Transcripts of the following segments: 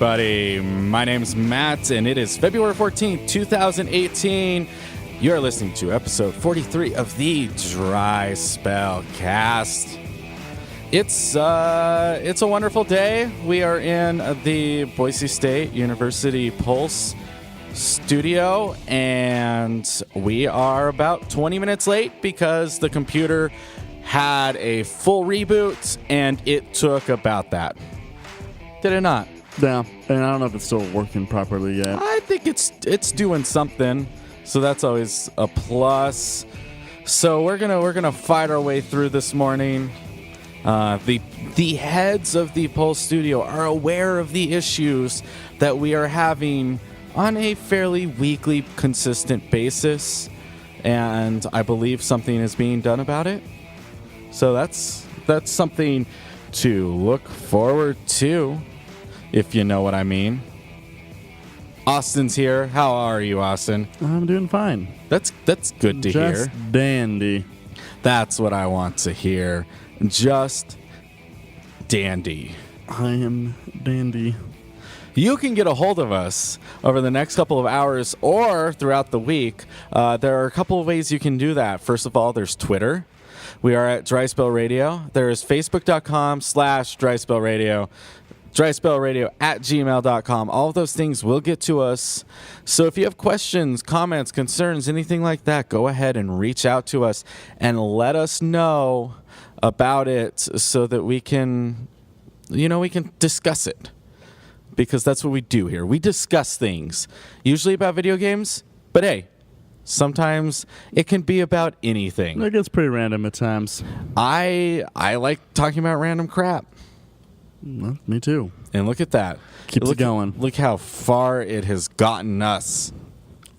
everybody. My name's Matt, and it is February 14th, 2018. You're listening to episode 43 of the Dry Spellcast. It's a wonderful day. We are in the Boise State University Pulse studio, and we are about 20 minutes late because the computer had a full reboot, and it took about that. Did it not? Yeah, and I don't know if it's still working properly yet. I think it's doing something, so that's always a plus. So we're gonna fight our way through this morning. The heads of the Pulse Studio are aware of the issues that we are having on a fairly weekly, consistent basis, and I believe something is being done about it. So that's something to look forward to, if you know what I mean. Austin's here. How are you, Austin? I'm doing fine. That's good to hear. Just dandy. That's what I want to hear. Just dandy. I am dandy. You can get a hold of us over the next couple of hours or throughout the week. There are a couple of ways you can do that. First of all, there's Twitter. We are at Dry Spell Radio. There is Facebook.com/Dry Spell Radio. DrySpellRadio@gmail.com. All of those things will get to us. So if you have questions, comments, concerns, anything like that, go ahead and reach out to us and let us know about it so that we can discuss it. Because that's what we do here. We discuss things, usually about video games, but hey, sometimes it can be about anything. It gets pretty random at times. I like talking about random crap. Well, me too. And look at that. Keeps it going. Look how far it has gotten us.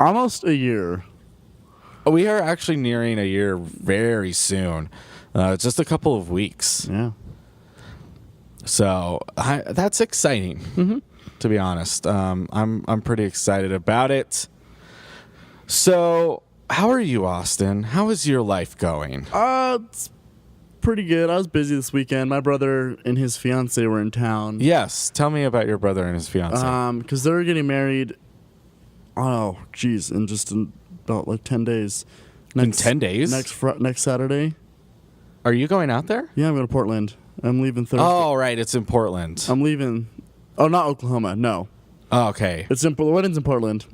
Almost a year. We are actually nearing a year very soon. Just a couple of weeks. Yeah. So that's exciting, to be honest. I'm pretty excited about it. So how are you, Austin? How is your life going? It's pretty good. I was busy this weekend. My brother and his fiance were in town. Yes. Tell me about your brother and his fiance. Because they're getting married. Oh, geez, in about like 10 days. In 10 days? Next Saturday. Are you going out there? Yeah, I'm going to Portland. I'm leaving Thursday. Oh, right. It's in Portland. I'm leaving. Oh, not Oklahoma. No. Oh, okay. The wedding's in Portland.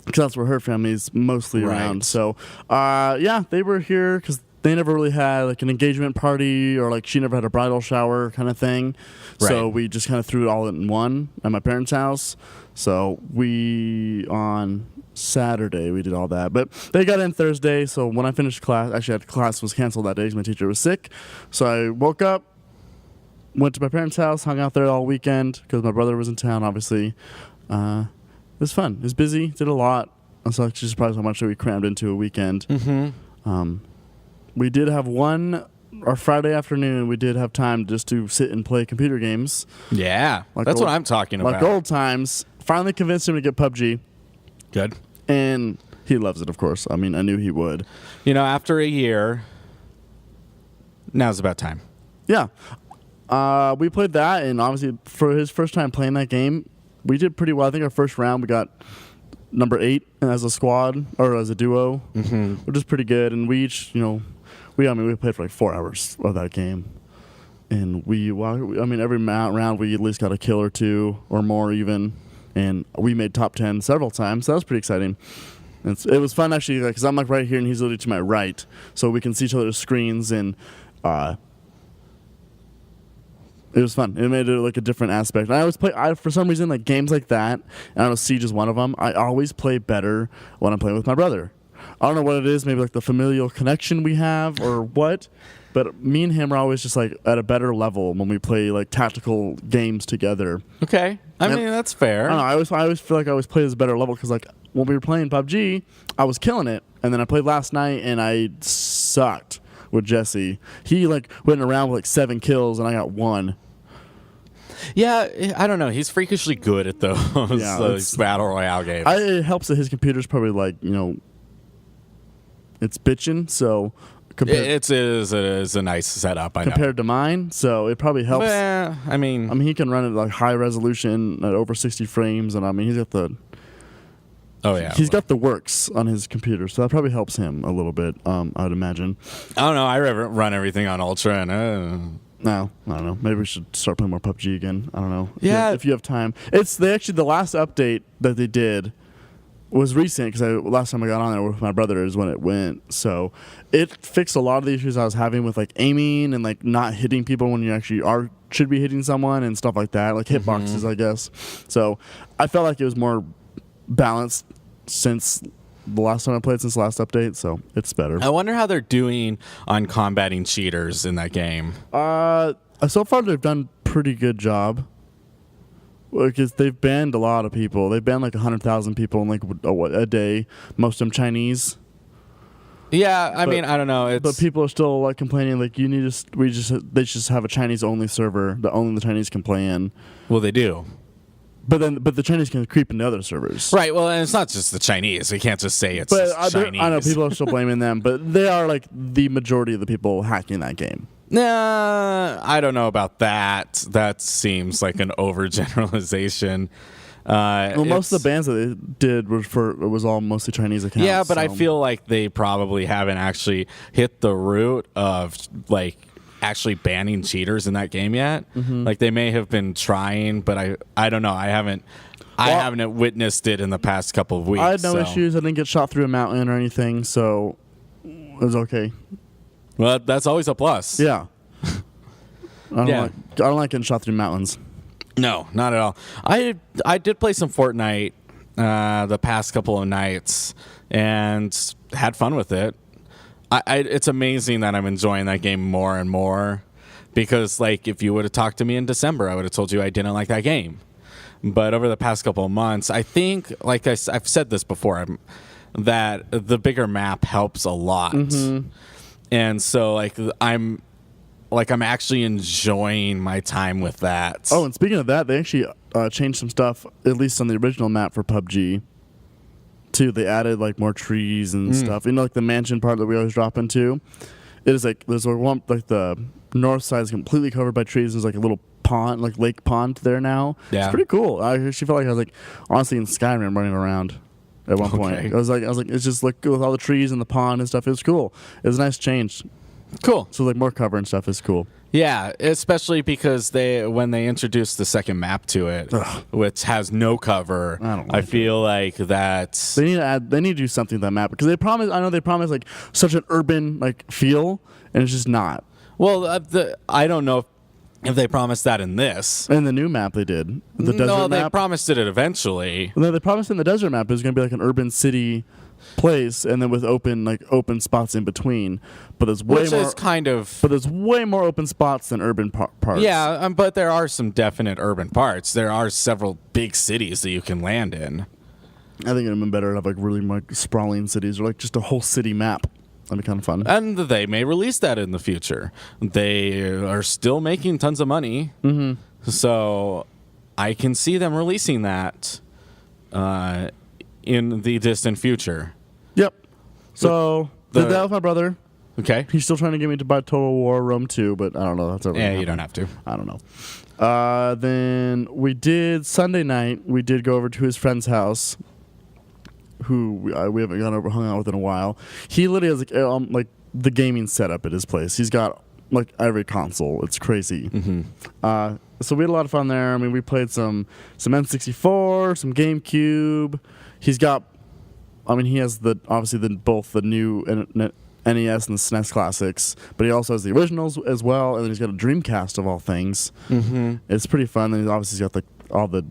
Because that's where her family's mostly around. So, yeah, they were here because they never really had like an engagement party or like she never had a bridal shower kind of thing. Right. So we just kind of threw it all in one at my parents' house. So on Saturday we did all that. But they got in Thursday. So when I finished class, actually class was canceled that day because my teacher was sick. So I woke up, went to my parents' house, hung out there all weekend because my brother was in town, obviously. It was fun. It was busy, did a lot. I was actually surprised how much we crammed into a weekend. We did have our Friday afternoon, we did have time just to sit and play computer games. Yeah, that's what I'm talking about. Like old times. Finally convinced him to get PUBG. Good. And he loves it, of course. I mean, I knew he would. After a year, now's about time. Yeah. We played that, and obviously for his first time playing that game, we did pretty well. I think our first round we got number 8 as a squad or as a duo, which is pretty good. And we each, we played for like 4 hours of that game, and every round we at least got a kill or two or more even, and we made top 10 several times. So that was pretty exciting. It was fun actually because I'm like right here and he's literally to my right, so we can see each other's screens and. It was fun. It made it like a different aspect. And I always play, for some reason, like games like that, and I know Siege is one of them, I always play better when I'm playing with my brother. I don't know what it is, maybe like the familial connection we have or what, but me and him are always just like at a better level when we play like tactical games together. Okay. I mean, that's fair. I don't know. I always feel like I always play this better level because like when we were playing PUBG, I was killing it, and then I played last night and I sucked with Jesse. He like went around with like 7 kills and I got 1. Yeah, I don't know. He's freakishly good at those battle royale games. It helps that his computer's probably like, it's bitching, so It is a nice setup. I know. Compared to mine, so it probably helps. I mean, he can run it like high resolution at over 60 frames, and I mean, he's got the. Oh yeah, he's got the works on his computer, so that probably helps him a little bit. I would imagine. I don't know. I run everything on ultra, and no, I don't know. Maybe we should start playing more PUBG again. I don't know. Yeah, if you have time. The last update that they did was recent because last time I got on there with my brother is when it went. So it fixed a lot of the issues I was having with like aiming and like not hitting people when you actually should be hitting someone and stuff like that, like hitboxes, I guess. So I felt like it was more balanced since the last time I played, since the last update, so it's better. I wonder how they're doing on combating cheaters in that game. So far they've done pretty good job because they've banned a lot of people. They've banned like 100,000 people in like a day, most of them Chinese. Yeah, I mean, I don't know. But people are still like complaining like they just have a Chinese only server that only the Chinese can play in. Well, they do. But the Chinese can creep into other servers. Right, well, and it's not just the Chinese. We can't just say it's Chinese. I know people are still blaming them, but they are like the majority of the people hacking that game. Nah, I don't know about that. That seems like an overgeneralization. Most of the bans that they did was all mostly Chinese accounts. Yeah, but I feel like they probably haven't actually hit the root of like actually banning cheaters in that game yet. Like they may have been trying, but I don't know. I haven't witnessed it in the past couple of weeks. I had no issues. I didn't get shot through a mountain or anything, so it was okay. Well, that's always a plus. Yeah. I don't like getting shot through mountains. No, not at all. I did play some Fortnite the past couple of nights and had fun with it. It's amazing that I'm enjoying that game more and more because, like, if you would have talked to me in December, I would have told you I didn't like that game. But over the past couple of months, I think, like I've said this before, that the bigger map helps a lot. And so, I'm actually enjoying my time with that. Oh, and speaking of that, they actually changed some stuff, at least on the original map for PUBG. Too, they added like more trees and stuff. You know, like the mansion part that we always drop into. It is like there's one like the north side is completely covered by trees. There's like a little pond, like lake pond there now. Yeah, it's pretty cool. I actually felt like I was like honestly in Skyrim running around at one point. I was like it's just like with all the trees and the pond and stuff. It was cool. It was a nice change. Cool. So like more cover and stuff is cool. Yeah, especially because when they introduced the second map to it, which has no cover, I feel like that they need to do something to that map because they promise like such an urban like feel, and it's just not. Well, I don't know if they promised that in this. In the new map they did. The desert no, they map. promised it eventually. No, they promised in the desert map it was going to be like an urban city place, and then with open spots in between. But there's way more open spots than urban parts. Yeah, but there are some definite urban parts. There are several big cities that you can land in. I think it'd have been better to have like really like sprawling cities or like just a whole city map. That'd be kind of fun. And they may release that in the future. They are still making tons of money, so I can see them releasing that in the distant future. Yep. So did that with my brother. Okay. He's still trying to get me to buy Total War Rome 2, but I don't know. That's yeah, you don't have to. I don't know. Then we did Sunday night. We did go over to his friend's house, who we haven't hung out with in a while. He literally has like the gaming setup at his place. He's got like every console. It's crazy. So we had a lot of fun there. I mean, we played some N64, some GameCube. He's got. I mean, he has both the new NES and the SNES classics, but he also has the originals as well, and then he's got a Dreamcast of all things. It's pretty fun. And he's obviously got all the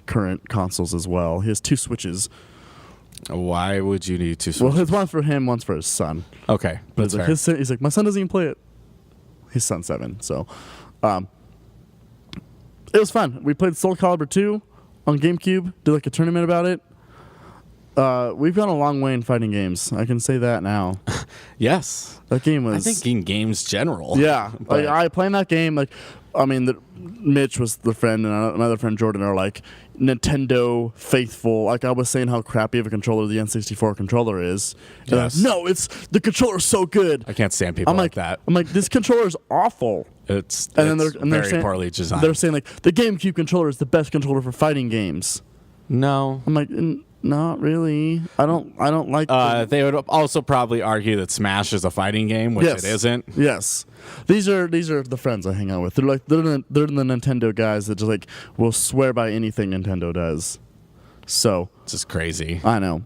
current consoles as well. He has 2 Switches. Why would you need 2 Switches? Well, it's one for him, one's for his son. Okay, but it's like he's like, my son doesn't even play it. His son's 7, so it was fun. We played Soul Calibur 2 on GameCube. Did like a tournament about it. We've gone a long way in fighting games. I can say that now. Yes. That game was... I think in games general. Yeah. But I playing that game, Mitch was the friend, and another friend, Jordan, are like Nintendo faithful. Like I was saying how crappy of a controller the N64 controller is. Yes. No, it's the controller's so good. I can't stand people like that. I'm like, this controller's awful. It's They're very saying, poorly designed. They're saying like the GameCube controller is the best controller for fighting games. No. I'm like, not really. I don't like. They would also probably argue that Smash is a fighting game, which it isn't. Yes, these are the friends I hang out with. They're the Nintendo guys that just like will swear by anything Nintendo does. So it's just crazy. I know,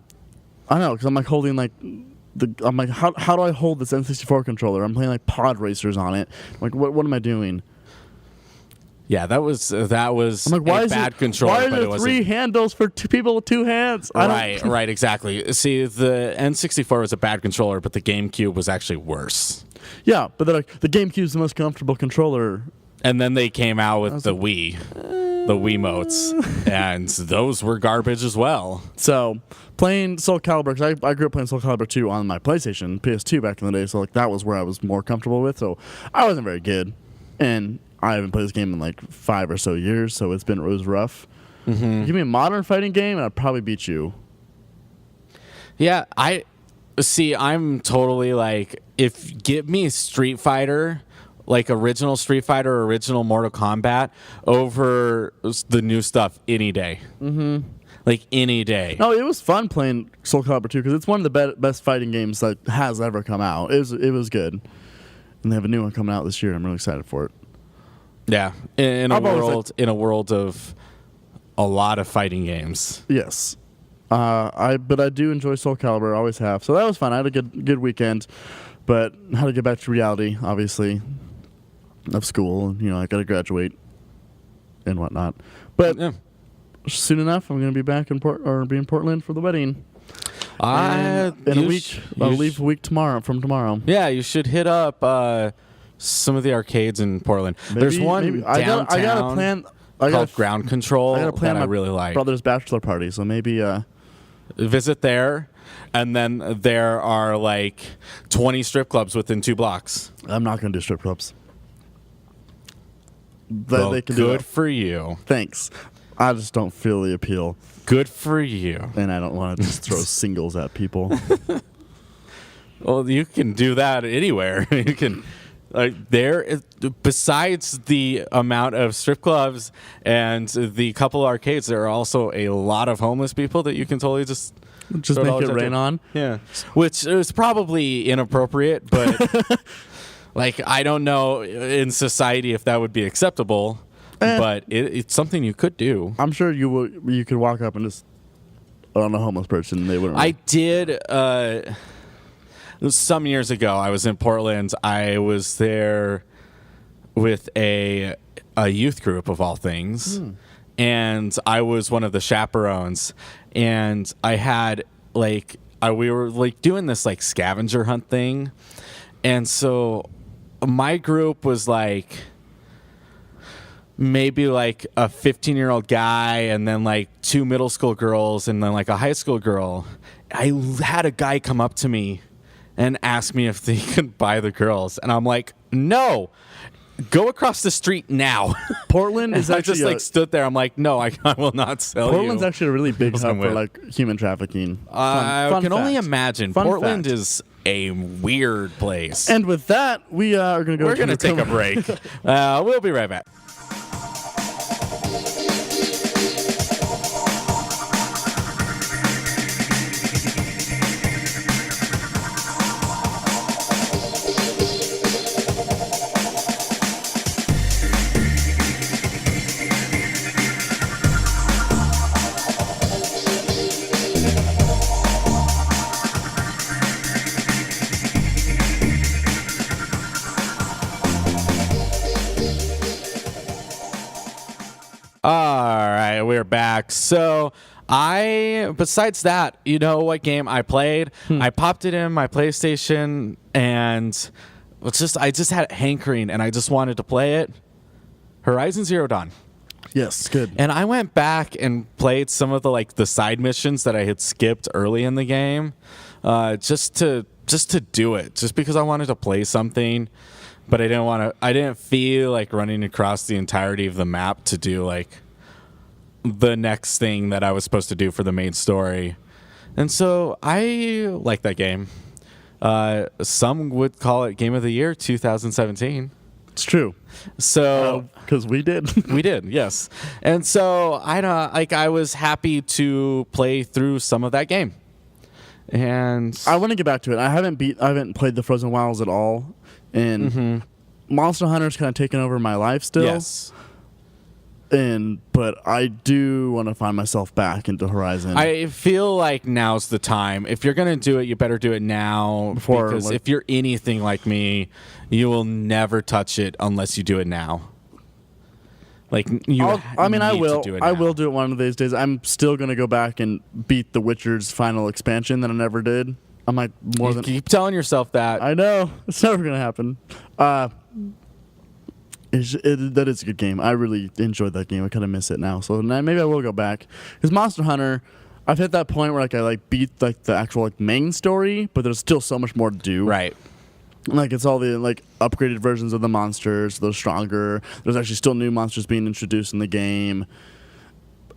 because I'm like holding I'm like, how do I hold this N64 controller? I'm playing like pod racers on it. I'm like, what am I doing? Yeah, that was I'm like, why a is bad it, controller. Why are but there 3 handles for 2 people with 2 hands? Right, exactly. See, the N64 was a bad controller, but the GameCube was actually worse. Yeah, but they're like, the GameCube's the most comfortable controller. And then they came out with the Wii, the Wiimotes, and those were garbage as well. So, playing Soul Calibur, because I grew up playing Soul Calibur 2 on my PlayStation, PS2 back in the day, so like that was where I was more comfortable with, so I wasn't very good. And I haven't played this game in like 5 or so years, so it was rough. Mm-hmm. Give me a modern fighting game, and I'd probably beat you. Yeah, I'm totally like, give me Street Fighter, like original Street Fighter, or original Mortal Kombat over the new stuff any day. Mm-hmm. Like any day. No, it was fun playing Soul Calibur 2 because it's one of the best fighting games that has ever come out. It was good, and they have a new one coming out this year. I'm really excited for it. Yeah, in a world of a lot of fighting games. Yes, I do enjoy Soul Calibur. I always have. So that was fun. I had a good weekend, but how to get back to reality, obviously, of school. I got to graduate and whatnot. But soon enough, I'm going to be back in Portland for the wedding. In a week. I'll leave a week from tomorrow. Yeah, you should hit up some of the arcades in Portland. There's one downtown. I got a plan. Called Ground Control. I got a plan. That I really like. Brother's bachelor party, so maybe visit there, and then there are like 20 strip clubs within 2 blocks. I'm not going to do strip clubs. They can good for you. Thanks. I just don't feel the appeal. Good for you. And I don't want to just throw singles at people. Well, you can do that anywhere. You can. Besides the amount of strip clubs and the couple arcades, there are also a lot of homeless people that you can totally just make it rain on. Yeah, which is probably inappropriate, but I don't know in society if that would be acceptable. But it's something you could do. I'm sure you could walk up and just on a homeless person, and they wouldn't. I did. Some years ago, I was in Portland. I was there with a youth group of all things, and I was one of the chaperones. And I had we were doing this scavenger hunt thing, and so my group was maybe a 15-year-old guy, and then 2 middle school girls, and then a high school girl. I had a guy come up to me and ask me if they could buy the girls. And I'm like, no, go across the street now. Portland is actually... I just stood there. I'm like, no, I will not sell Portland's actually a really big hub for human trafficking. I can only imagine. Portland is a weird place. And with that, we are going to go... We're going to take a break. We'll be right back. All right, we're back. So besides that, you know what game I played? I popped it in my PlayStation, and I just had a hankering, and I just wanted to play it. Horizon Zero Dawn. Yes, good. And I went back and played some of the side missions that I had skipped early in the game, just to do it, just because I wanted to play something, but I didn't feel like running across the entirety of the map to do like the next thing that I was supposed to do for the main story. And so I like that game. Some would call it Game of the Year 2017. It's true. So because we did. we did, yes. And so I was happy to play through some of that game. And I want to get back to it. I haven't played the Frozen Wilds at all, and Monster Hunter's kind of taken over my life still. Yes. But I do want to find myself back into Horizon. I feel like now's the time. If you're going to do it, you better do it now. Because if you're anything like me, you will never touch it unless you do it now. Like I will do it one of these days. I'm still going to go back and beat The Witcher's final expansion that I never did. I might keep telling yourself that. I know. It's never going to happen. That is a good game. I really enjoyed that game. I kind of miss it now. So maybe I will go back. Because Monster Hunter, I've hit that point where I beat the actual main story, but there's still so much more to do. Right. It's all the upgraded versions of the monsters. They're stronger. There's actually still new monsters being introduced in the game.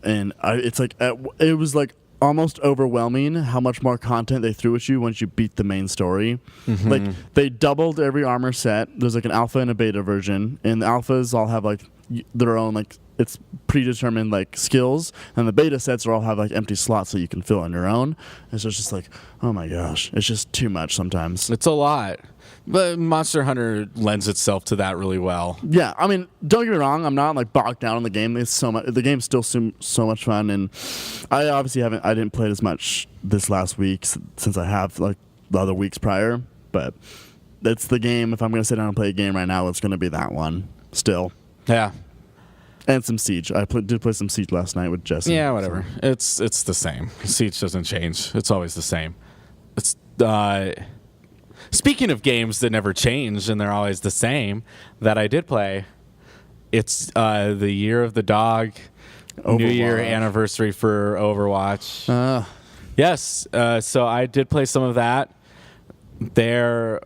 And it was almost overwhelming how much more content they threw at you once you beat the main story. Mm-hmm. They doubled every armor set. There's an alpha and a beta version, and the alphas all have their own it's predetermined skills, and the beta sets all have empty slots that you can fill on your own. And so it's just oh my gosh, it's just too much sometimes. It's a lot. But Monster Hunter lends itself to that really well. Yeah, I mean, don't get me wrong. I'm not bogged down in the game. It's so much. The game's still so much fun, and I obviously haven't. I didn't play it as much this last week since I have the other weeks prior. But it's the game. If I'm going to sit down and play a game right now, it's going to be that one. Still. Yeah. And some Siege. I did play some Siege last night with Jesse. Yeah, whatever. So. It's the same. Siege doesn't change. It's always the same. It's Speaking of games that never change and they're always the same, that I did play, it's the Year of the Dog, Overwatch. New Year anniversary for Overwatch. Yes, so I did play some of that. The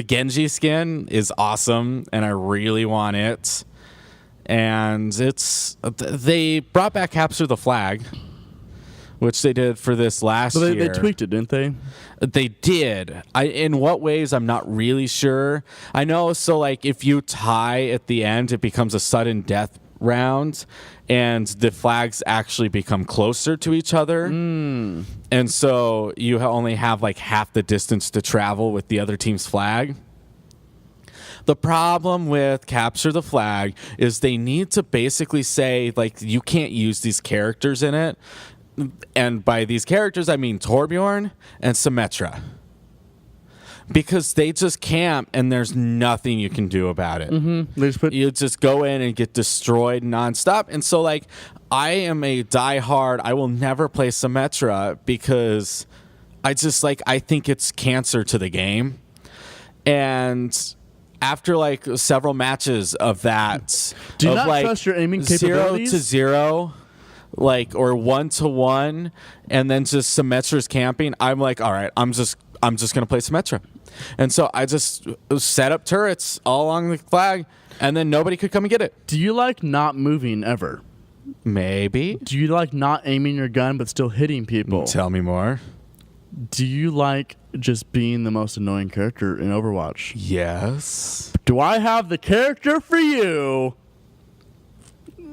Genji skin is awesome, and I really want it. And they brought back Capture the Flag, which they did for this last year. They tweaked it, didn't they? They did. In what ways, I'm not really sure. I know, so if you tie at the end, it becomes a sudden death round, and the flags actually become closer to each other. And so you only have half the distance to travel with the other team's flag. The problem with Capture the Flag is they need to basically say, you can't use these characters in it. And by these characters, I mean Torbjorn and Symmetra. Because they just camp, and there's nothing you can do about it. Mm-hmm. You just go in and get destroyed nonstop. And so, I am a diehard. I will never play Symmetra because I just, I think it's cancer to the game. And after, several matches of that, do you not trust your aiming capabilities? 0-0. Or 1-1, and then just Symmetra's camping. I'm all right, I'm just gonna play Symmetra, and so I just set up turrets all along the flag, and then nobody could come and get it. Do you not moving ever? Maybe. Do you not aiming your gun but still hitting people? Tell me more. Do you just being the most annoying character in Overwatch? Yes. Do I have the character for you?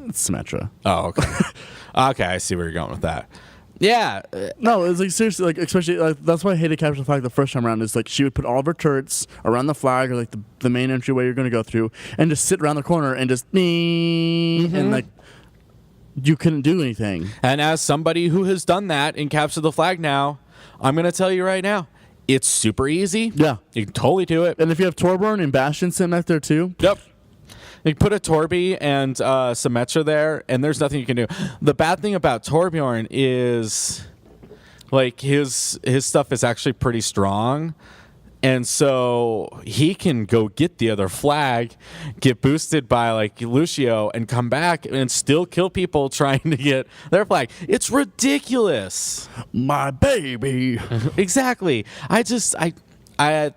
It's Symmetra. Oh, okay. Okay, I see where you're going with that. Yeah. No, it's seriously, especially, that's why I hated Capture the Flag the first time around, is she would put all of her turrets around the flag, or the main entryway you're going to go through, and just sit around the corner and just and you couldn't do anything. And as somebody who has done that in Capture the Flag now, I'm going to tell you right now, it's super easy. Yeah. You can totally do it. And if you have Torbjorn and Bastion sitting back there too. Yep. You put a Torby and Symmetra there, and there's nothing you can do. The bad thing about Torbjorn is, his stuff is actually pretty strong, And so he can go get the other flag, get boosted by like Lucio, and come back and still kill people trying to get their flag. It's ridiculous. My baby. Exactly. I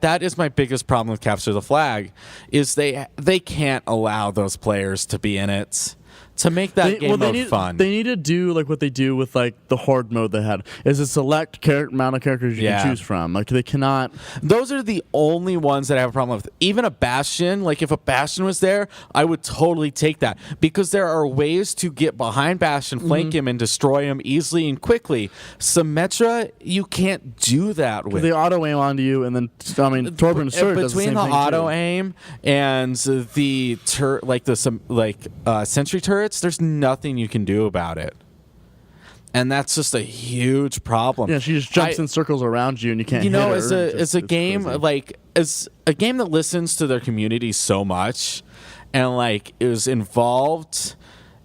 that is my biggest problem with Capture the Flag, is they can't allow those players to be in it. To make that game mode fun. They need to do like what they do with like the horde mode they had, is a select amount of characters you can choose from. Like they cannot. Those are the only ones that I have a problem with. Even a Bastion, like if a Bastion was there, I would totally take that, because there are ways to get behind Bastion, flank him, and destroy him easily and quickly. Symmetra, you can't do that with. They auto aim onto you, and then Torben and Surge does the same between the thing auto too. aim and the sentry turrets, there's nothing you can do about it, and that's just a huge problem. Yeah, she just jumps in circles around you, and you can't. Hit her. As a game that listens to their community so much, and like is involved,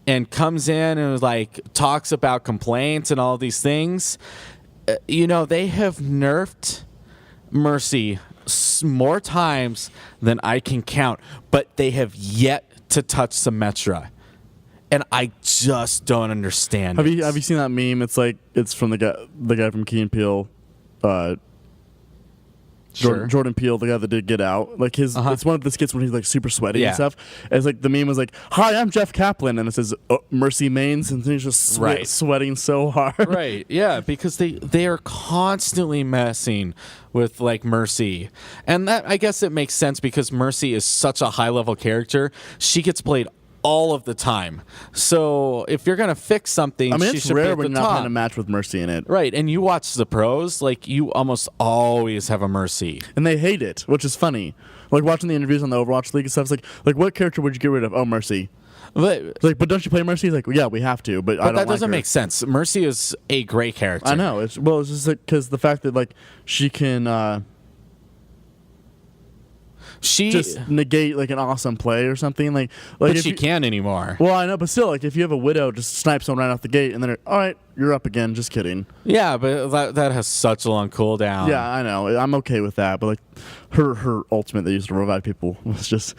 and comes in and like talks about complaints and all these things. They have nerfed Mercy more times than I can count, but they have yet to touch Symmetra. And I just don't understand. Have you seen that meme? It's like it's from the guy from Key and Peele, Jordan Peele, the guy that did Get Out. Like his, it's one of the skits when he's like super sweaty and stuff. It's like the meme was like, "Hi, I'm Jeff Kaplan," and it says Mercy mains, and he's just sweating so hard. Right? Yeah, because they are constantly messing with like Mercy, and that, I guess it makes sense because Mercy is such a high level character. She gets played all of the time. So if you're gonna fix something, she it's should rare be at when the you're not top. playing a match with Mercy in it, Right? And you watch the pros, like you almost always have a Mercy, and they hate it, which is funny. Like watching the interviews on the Overwatch League and stuff, it's like what character would you get rid of? Oh, Mercy. But but don't you play Mercy? He's like, well, yeah, we have to, but I don't that doesn't like her. make sense. Mercy is a great character. I know. It's just because the fact that like she can. She just negate like an awesome play or something like but she can't anymore. Well, I know, but still, like if you have a Widow, just snipe someone right off the gate, and then all right, you're up again. Just kidding. Yeah, but that has such a long cooldown. Yeah, I know. I'm okay with that, but like her ultimate that used to revive people was just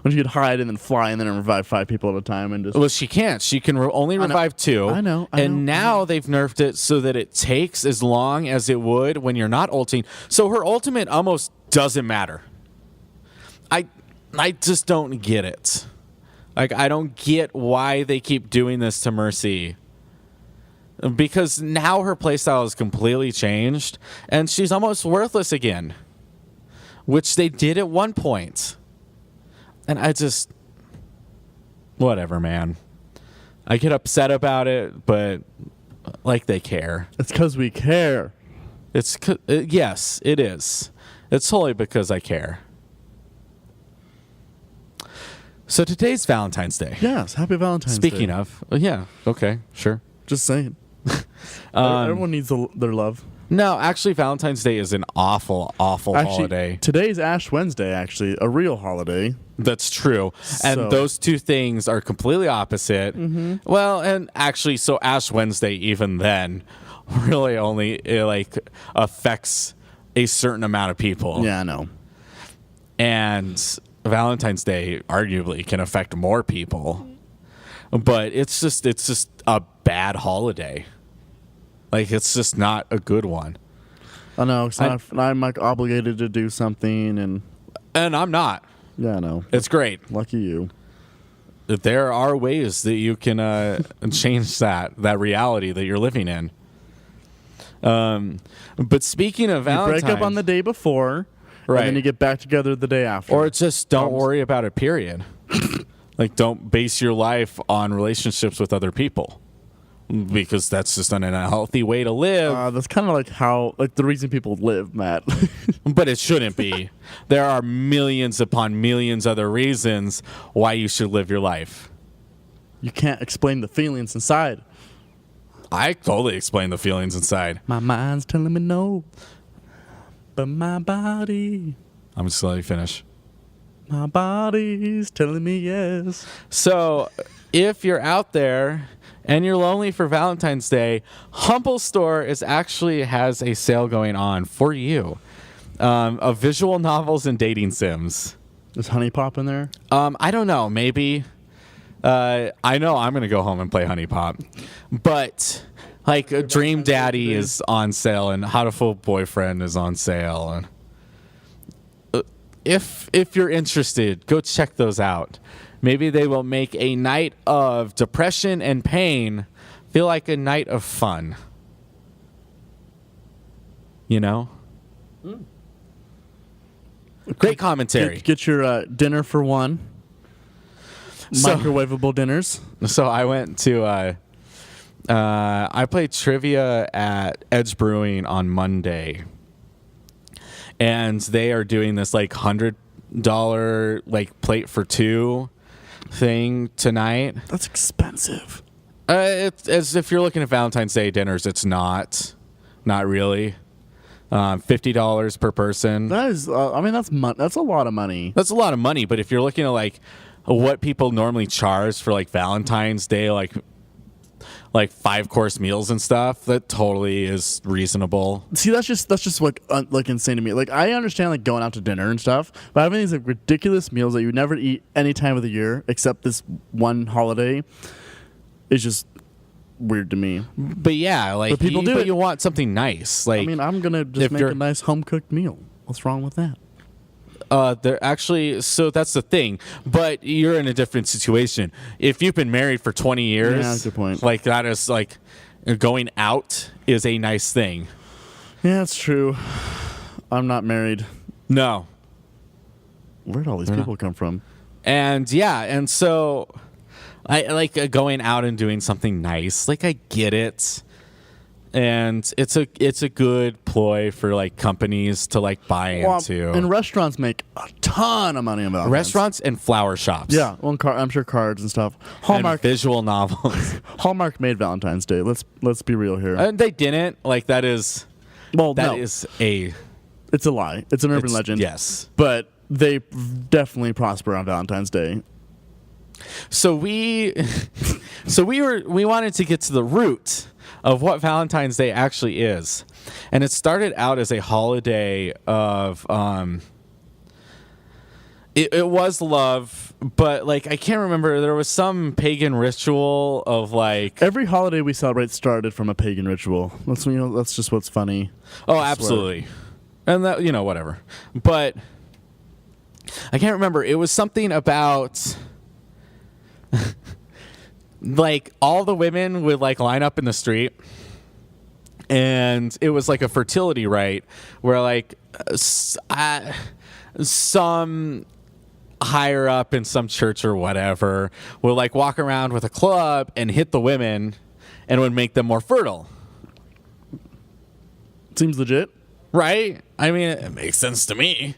when she could hide and then fly and then revive 5 people at a time and just. Well, she can't. She can only revive 2. I know. And now they've nerfed it so that it takes as long as it would when you're not ulting. So her ultimate almost doesn't matter. I just don't get it. Like, I don't get why they keep doing this to Mercy. Because now her playstyle has completely changed, and she's almost worthless again. Which they did at one point. And I just... Whatever, man. I get upset about it, but, like, they care. It's because we care. Yes, it is. It's totally because I care. So today's Valentine's Day. Yes, happy Valentine's Day. Speaking of, yeah, okay, sure. Just saying. Everyone needs their love. No, actually, Valentine's Day is an awful holiday. Today's Ash Wednesday, actually, a real holiday. That's true. And those two things are completely opposite. Mm-hmm. Well, and actually, so Ash Wednesday, even then, really only affects a certain amount of people. Yeah, I know. And Valentine's Day arguably can affect more people, but it's just a bad holiday. Like, it's just not a good one. I know. I'm like obligated to do something, and I'm not. Yeah, I know. It's great. Lucky you. There are ways that you can change that reality that you're living in. But speaking of Valentine's, you break up on the day before. Right. And then you get back together the day after. Or just don't worry about it, period. Like, don't base your life on relationships with other people. Because that's just an unhealthy way to live. That's kind of like the reason people live, Matt. But it shouldn't be. There are millions upon millions other reasons why you should live your life. You can't explain the feelings inside. I totally explain the feelings inside. My mind's telling me no. But my body... I'm just going to let you finish. My body's telling me yes. So, if you're out there and you're lonely for Valentine's Day, Humble Store has a sale going on for you. Of visual novels and dating sims. Is Honey Pop in there? I don't know. Maybe. I know I'm gonna go home and play Honey Pop, but like Dream Daddy is on sale and How to Fool Boyfriend is on sale, and if you're interested, go check those out. Maybe they will make a night of depression and pain feel like a night of fun. You know? Great commentary. Get your dinner for one. Microwavable dinners. So I went to I played trivia at Edge Brewing on Monday, and they are doing this like $100 like plate for two thing tonight. That's expensive. It's as if you're looking at Valentine's Day dinners. It's not really. $50 per person. That is, I mean, that's a lot of money. That's a lot of money, but if you're looking at like what people normally charge for like Valentine's Day, like 5-course meals and stuff, that totally is reasonable. See, that's just like insane to me. Like, I understand like going out to dinner and stuff, but having these like ridiculous meals that you never eat any time of the year except this one holiday is just weird to me. But yeah, like, but people do it. You want something nice. Like, I mean, I'm gonna just make a nice home cooked meal. What's wrong with that? They're actually, so that's the thing. But you're in a different situation. If you've been married for 20 years, yeah, that's a good point. Like, that is like going out is a nice thing. Yeah, that's true. I'm not married. No. Where'd all these people come from? And yeah, and so I like going out and doing something nice. Like, I get it. And it's a good ploy for like companies to like buy into. And restaurants make a ton of money on Valentine's. Restaurants and flower shops. Yeah, well, I'm sure cards and stuff. Hallmark, and visual novels. Hallmark made Valentine's Day. Let's be real here. And they didn't. Like, that is. Well, that no. is a. It's a lie. It's an urban legend. Yes, but they definitely prosper on Valentine's Day. So we wanted to get to the root of what Valentine's Day actually is. And it started out as a holiday of it was love, but like I can't remember, there was some pagan ritual of like every holiday we celebrate started from a pagan ritual. That's just what's funny. Oh, absolutely. And that, whatever. But I can't remember. It was something about like all the women would like line up in the street, and it was like a fertility rite where like some higher up in some church or whatever would like walk around with a club and hit the women and would make them more fertile. Seems legit, right? I mean, it makes sense to me.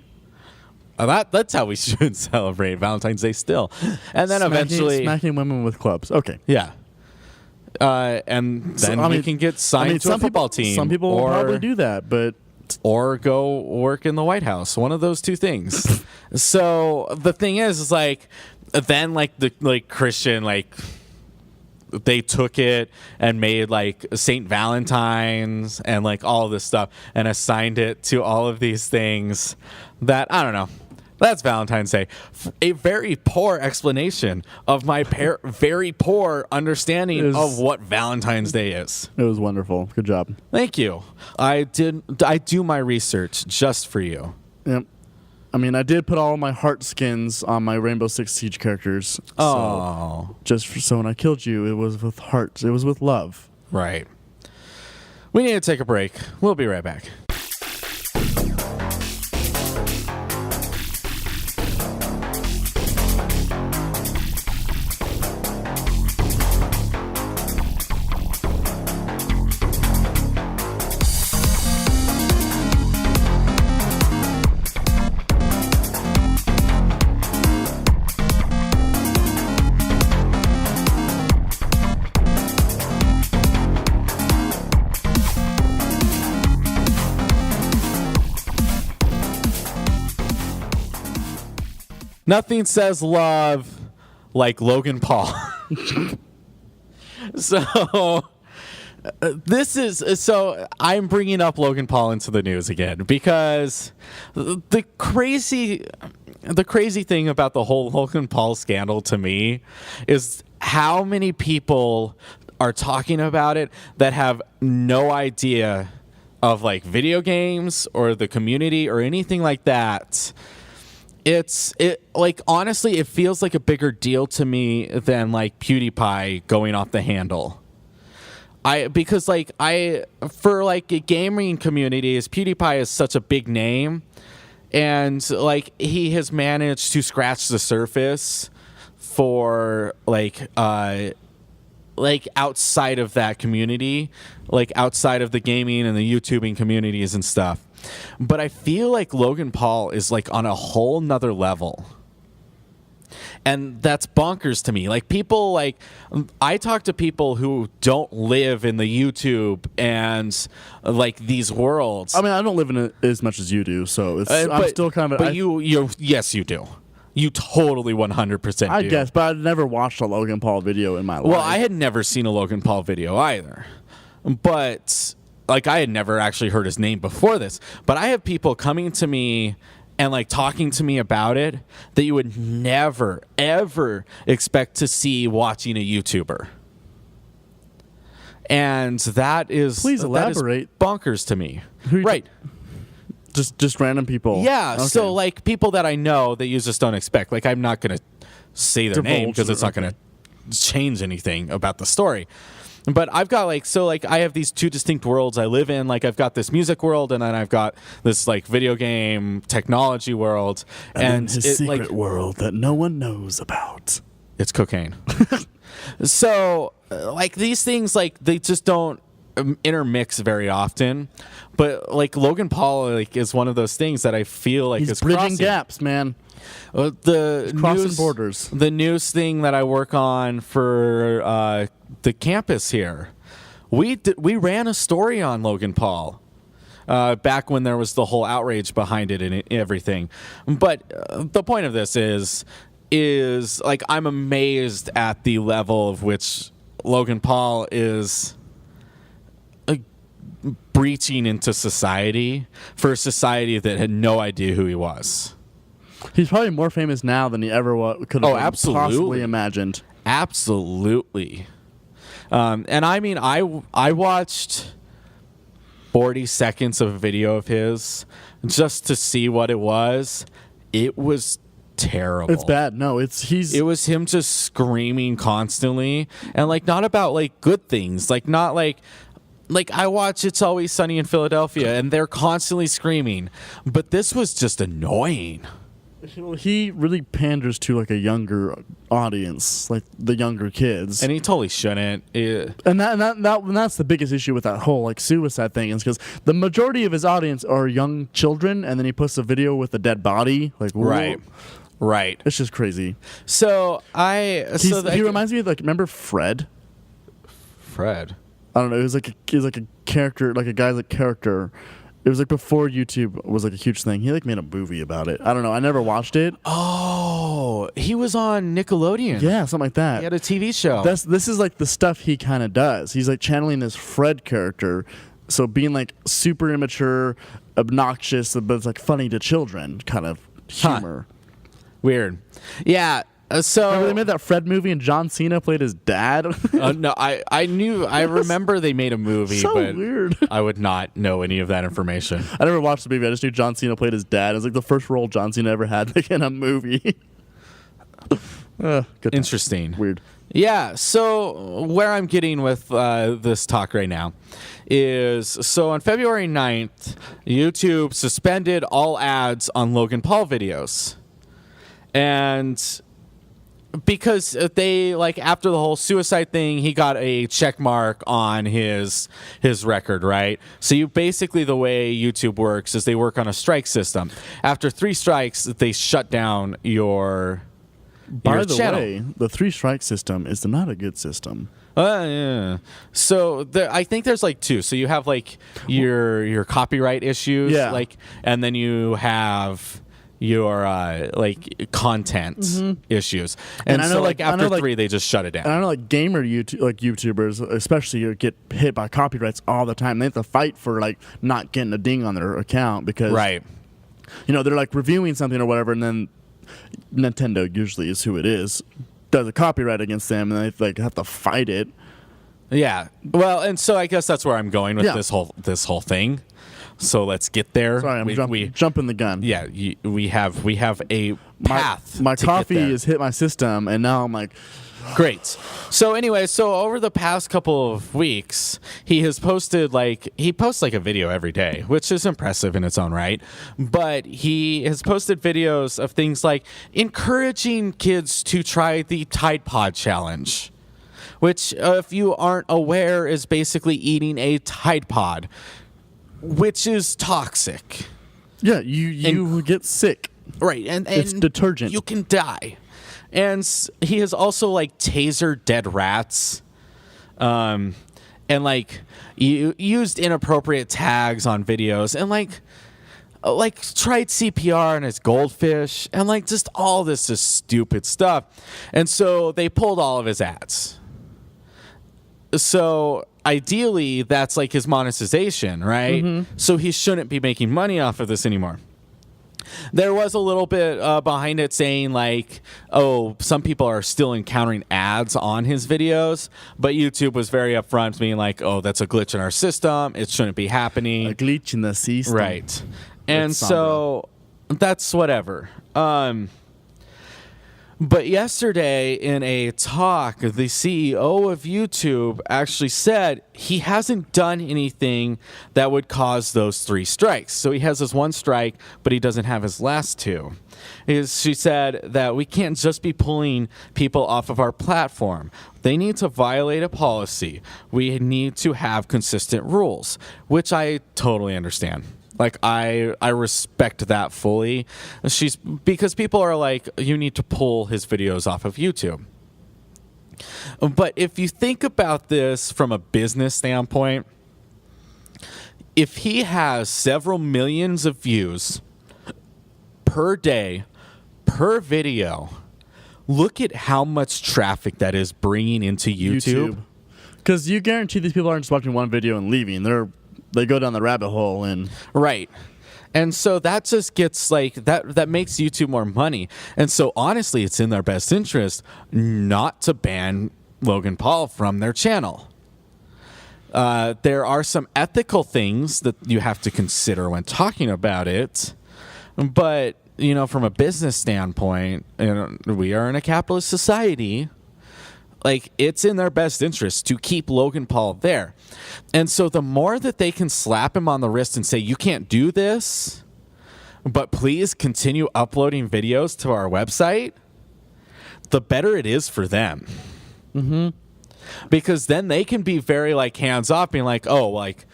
That's how we should celebrate Valentine's Day still. And then eventually smacking women with clubs. Okay. Yeah. And then we can get signed to a football team. Some people will probably do that, but or go work in the White House. One of those two things. So the thing is like then like the like Christian like they took it and made like Saint Valentine's and like all this stuff and assigned it to all of these things that I don't know. That's Valentine's Day. A very poor explanation of my very poor understanding of what Valentine's Day is. It was wonderful. Good job. Thank you. I do my research just for you. Yep. I mean, I did put all my heart skins on my Rainbow Six Siege characters. Oh. So when I killed you, it was with hearts. It was with love. Right. We need to take a break. We'll be right back. Nothing says love like Logan Paul. So This is so I'm bringing up Logan Paul into the news again because the crazy thing about the whole Logan Paul scandal to me is how many people are talking about it that have no idea of like video games or the community or anything like that. It like honestly it feels like a bigger deal to me than like PewDiePie going off the handle. Because for like a gaming communities, PewDiePie is such a big name, and like he has managed to scratch the surface for like outside of that community, like outside of the gaming and the YouTubing communities and stuff. But I feel like Logan Paul is like on a whole nother level. And that's bonkers to me. Like people like I talk to people who don't live in the YouTube and like these worlds. I mean, I don't live in it as much as you do, so it's I'm still kind of. But you yes, you do. You totally 100% do. I guess, but I've never watched a Logan Paul video in my life. Well, I had never seen a Logan Paul video either. But like I had never actually heard his name before this. But I have people coming to me and like talking to me about it that you would never, ever expect to see watching a YouTuber. And that is... Please elaborate. That is bonkers to me. Right. Just random people. Yeah, okay. So like people that I know that you just don't expect. Like I'm not going to say their name because it's not going to change anything about the story. But I've got I have these two distinct worlds I live in. Like I've got this music world, and then I've got this like video game technology world, and his secret world that no one knows about. It's cocaine. So like these things, like they just don't intermix very often. But like Logan Paul, like is one of those things that I feel like is bridging crossing gaps, man. The crossing borders. The news thing that I work on for the campus here, we ran a story on Logan Paul back when there was the whole outrage behind it and everything. But the point of this is like I'm amazed at the level of which Logan Paul is breaching into society for a society that had no idea who he was. He's probably more famous now than he ever could have possibly imagined. Absolutely. And I mean, I watched 40 seconds of a video of his just to see what it was. It was terrible. It's bad. No, it was him just screaming constantly, and like not about like good things, like not like I watch It's Always Sunny in Philadelphia, and they're constantly screaming, but this was just annoying. He really panders to like a younger audience, like the younger kids, and he totally shouldn't. And that's the biggest issue with that whole like suicide thing, is because the majority of his audience are young children, and then he puts a video with a dead body, like whoa. Right. It's just crazy. So he reminds me of like, remember Fred? Fred. I don't know. He was like a character, like a guy's like character. It was like before YouTube was like a huge thing. He like made a movie about it. I don't know. I never watched it. Oh, he was on Nickelodeon. Yeah, something like that. He had a TV show. This is like the stuff he kind of does. He's like channeling this Fred character, so being like super immature, obnoxious, but it's like funny to children kind of humor. Weird. Yeah. So remember they made that Fred movie and John Cena played his dad? No, I remember they made a movie, so but weird. I would not know any of that information. I never watched the movie. I just knew John Cena played his dad. It was like the first role John Cena ever had like, in a movie. Good Interesting. Weird. Yeah, so where I'm getting with this talk right now is, so on February 9th, YouTube suspended all ads on Logan Paul videos. And because they, like, after the whole suicide thing, he got a check mark on his record, right? So you basically, the way YouTube works is they work on a strike system. After 3 strikes, they shut down your By the channel. way, the 3 strike system is not a good system. Yeah. So I think there's like 2. So you have like your copyright issues, yeah. like, and then you have your like content issues. And I so know, like I know, after 3, they just shut it down. And I know like gamer YouTubers especially get hit by copyrights all the time. They have to fight for like not getting a ding on their account because Right. you know, they're like reviewing something or whatever, and then Nintendo usually is who it is, does a copyright against them, and they like have to fight it. Yeah. Well, and so I guess that's where I'm going with Yeah. this whole thing. So let's get there. Sorry, I'm jumping the gun. Yeah, we have a path. My to coffee get there. has hit my system, and now I'm like, Great. So anyway, so over the past couple of weeks, he posts like a video every day, which is impressive in its own right. But he has posted videos of things like encouraging kids to try the Tide Pod challenge, which, if you aren't aware, is basically eating a Tide Pod, which is toxic. yeah, you get sick. Right, and It's detergent. You can die. And he has also like tasered dead rats, and like used inappropriate tags on videos, and like tried CPR on his goldfish, and like just all this just stupid stuff. And so they pulled all of his ads. So ideally, that's like his monetization, right? So he shouldn't be making money off of this anymore. There was a little bit behind it saying like, oh, some people are still encountering ads on his videos, but YouTube was very upfront, being like, oh, that's a glitch in our system. It shouldn't be happening. A glitch in the system. Right. And so that's whatever. But yesterday in a talk, the CEO of YouTube actually said he hasn't done anything that would cause those 3 strikes. So he has his 1 strike, but he doesn't have his last 2. She said that we can't just be pulling people off of our platform. They need to violate a policy. We need to have consistent rules, which I totally understand. Like, I respect that fully. Because people are like, you need to pull his videos off of YouTube. But if you think about this from a business standpoint, if he has several millions of views per day, per video, look at how much traffic that is bringing into YouTube. Because you guarantee these people aren't just watching one video and leaving. They go down the rabbit hole and right. And so that just gets like that makes YouTube more money. And so honestly, it's in their best interest not to ban Logan Paul from their channel. There are some ethical things that you have to consider when talking about it. But, you know, from a business standpoint, we are in a capitalist society. Like, it's in their best interest to keep Logan Paul there. And so the more that they can slap him on the wrist and say, you can't do this, but please continue uploading videos to our website, the better it is for them. Because then they can be very, like, hands-off, being like, oh, like,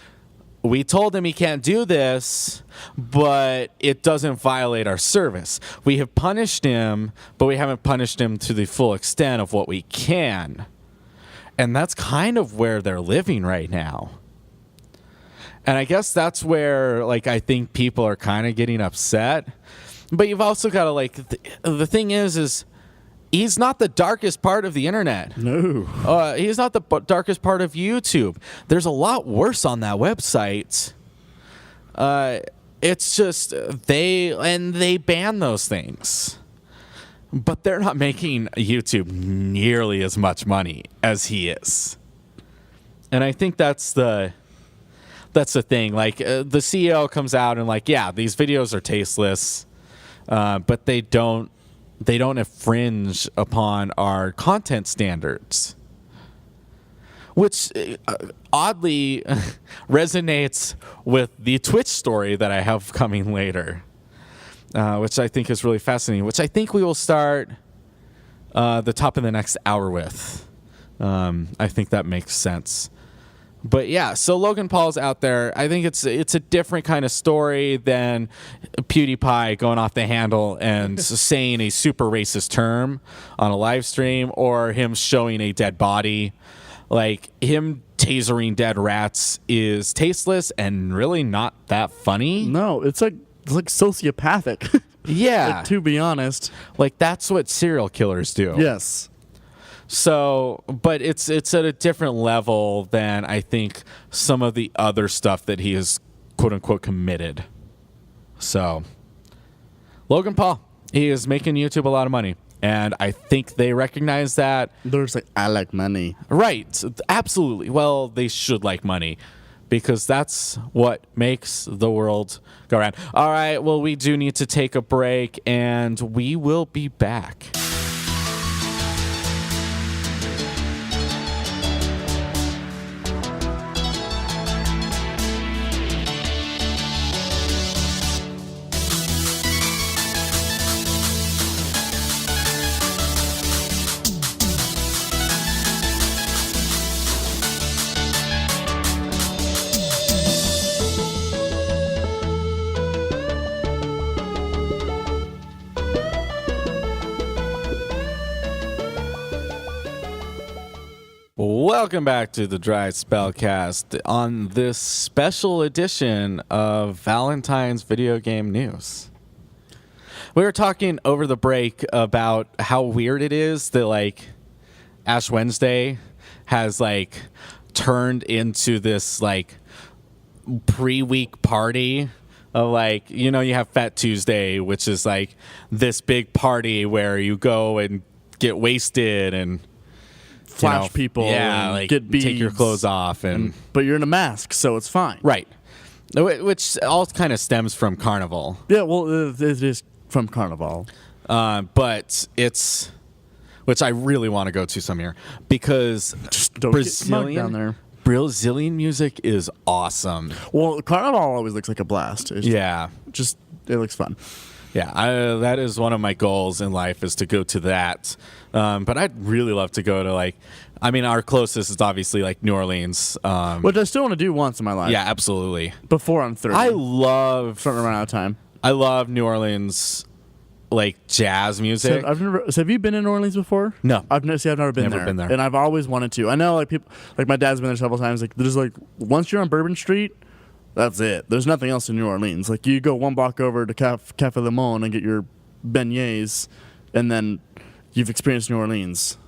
we told him he can't do this, but it doesn't violate our service. We have punished him, but we haven't punished him to the full extent of what we can. And that's kind of where they're living right now. And I guess that's where, like, I think people are kind of getting upset. But you've also got to, like, the thing is he's not the darkest part of the internet. no. He's not the darkest part of YouTube. There's a lot worse on that website. It's just they ban those things. But they're not making YouTube nearly as much money as he is. And I think that's the thing. Like, the CEO comes out and like, yeah, these videos are tasteless, but they don't infringe upon our content standards, which oddly resonates with the Twitch story that I have coming later, which I think is really fascinating, which I think we will start the top of the next hour with. I think that makes sense. But yeah, so Logan Paul's out there. I think it's a different kind of story than PewDiePie going off the handle and saying a super racist term on a live stream, or him showing a dead body. Like, him tasering dead rats is tasteless and really not that funny. No, it's like sociopathic. Yeah. Like, to be honest. Like, that's what serial killers do. Yes. So, but it's at a different level than I think some of the other stuff that he has quote unquote committed. So, Logan Paul, he is making YouTube a lot of money, and I think they recognize that. They're just like, I like money. Right. Absolutely. Well, they should like money because that's what makes the world go around. All right. Well, we do need to take a break, and we will be back. Welcome back to the Dry Spellcast on this special edition of Valentine's video game news. We were talking over the break about how weird it is that, like, Ash Wednesday has, like, turned into this, like, pre-week party of, like, you know, you have Fat Tuesday, which is, like, this big party where you go and get wasted and flash people, yeah, and like get beads, take your clothes off, and but you're in a mask, so it's fine. Right. Which all kind of stems from Carnival. Yeah, well, it is from Carnival. But it's, which I really want to go to some year, because Just don't get smug down there. Brazilian music is awesome. Well, Carnival always looks like a blast. It's Yeah. just it looks fun. Yeah, that is one of my goals in life, is to go to that. But I'd really love to go to, like, I mean, our closest is obviously, like, New Orleans. Which I still want to do once in my life. Yeah, absolutely. Before I'm 30. I love starting to run out of time. I love New Orleans, like, jazz music. So have you been in New Orleans before? No. I've never been Never been there. And I've always wanted to. I know, like, people, like, my dad's been there several times. Like, there's, like, once you're on Bourbon Street, that's it. There's nothing else in New Orleans. Like, you go one block over to Cafe Le Monde and get your beignets, and then you've experienced New Orleans.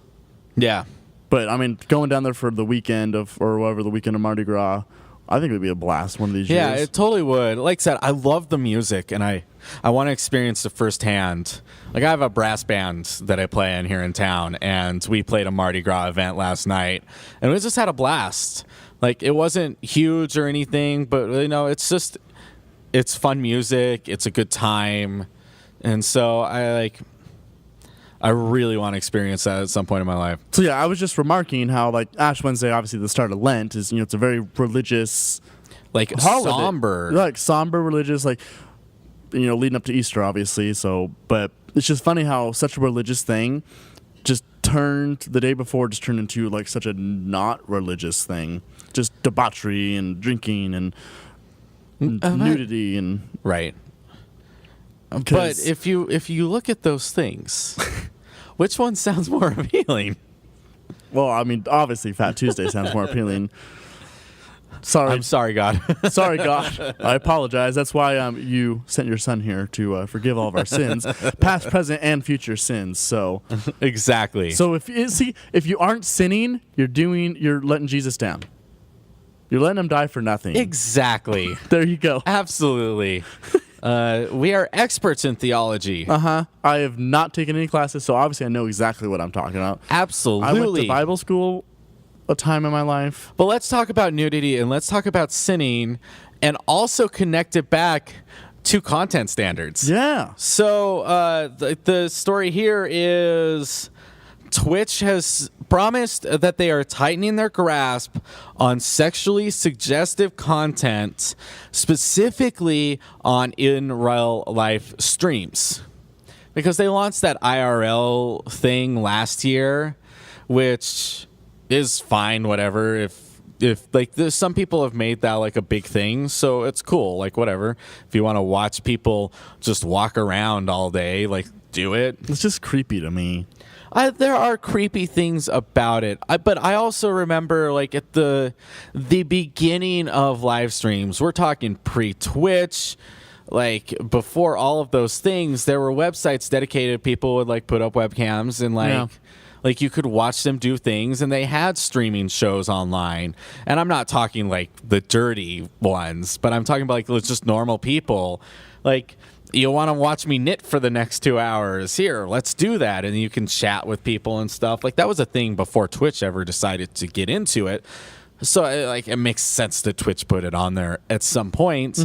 Yeah. But, I mean, going down there for the weekend or whatever, the weekend of Mardi Gras, I think it would be a blast one of these years. Yeah, it totally would. Like I said, I love the music, and I want to experience it firsthand. Like, I have a brass band that I play in here in town, and we played a Mardi Gras event last night, and we just had a blast. Like, it wasn't huge or anything, but, you know, it's fun music. It's a good time. And so I really want to experience that at some point in my life. So, yeah, I was just remarking how, like, Ash Wednesday, obviously the start of Lent, is, you know, it's a very religious, like, holiday. somber. Like, somber, religious, like, you know, leading up to Easter, obviously. So, but it's just funny how such a religious thing just turned, the day before, just turned into, like, such a not religious thing. Just debauchery and drinking and nudity and... Right. But if you look at those things, which one sounds more appealing? Well, I mean, obviously Fat Tuesday sounds more appealing. Sorry. I'm sorry, God. Sorry, God. I apologize. That's why you sent your son here to forgive all of our sins, past, present, and future sins. So exactly. So if you aren't sinning, you're letting Jesus down. You're letting him die for nothing. Exactly. There you go. Absolutely. We are experts in theology. I have not taken any classes, so obviously I know exactly what I'm talking about. Absolutely. I went to Bible school a time in my life. But let's talk about nudity, and let's talk about sinning, and also connect it back to content standards. Yeah. So the story here is Twitch has promised that they are tightening their grasp on sexually suggestive content, specifically on in real life streams. Because they launched that IRL thing last year, which is fine, whatever. If like some people have made that like a big thing, so it's cool, like whatever. If you want to watch people just walk around all day, like do it. It's just creepy to me. There are creepy things about it, but I also remember, like, at the beginning of live streams, we're talking pre-Twitch, like before all of those things, there were websites dedicated. People would like put up webcams and like you could watch them do things, and they had streaming shows online. And I'm not talking like the dirty ones, but I'm talking about like just normal people. Like, you want to watch me knit for the next 2 hours? Here, let's do that. And you can chat with people and stuff. Like, that was a thing before Twitch ever decided to get into it. So it makes sense that Twitch put it on there at some point,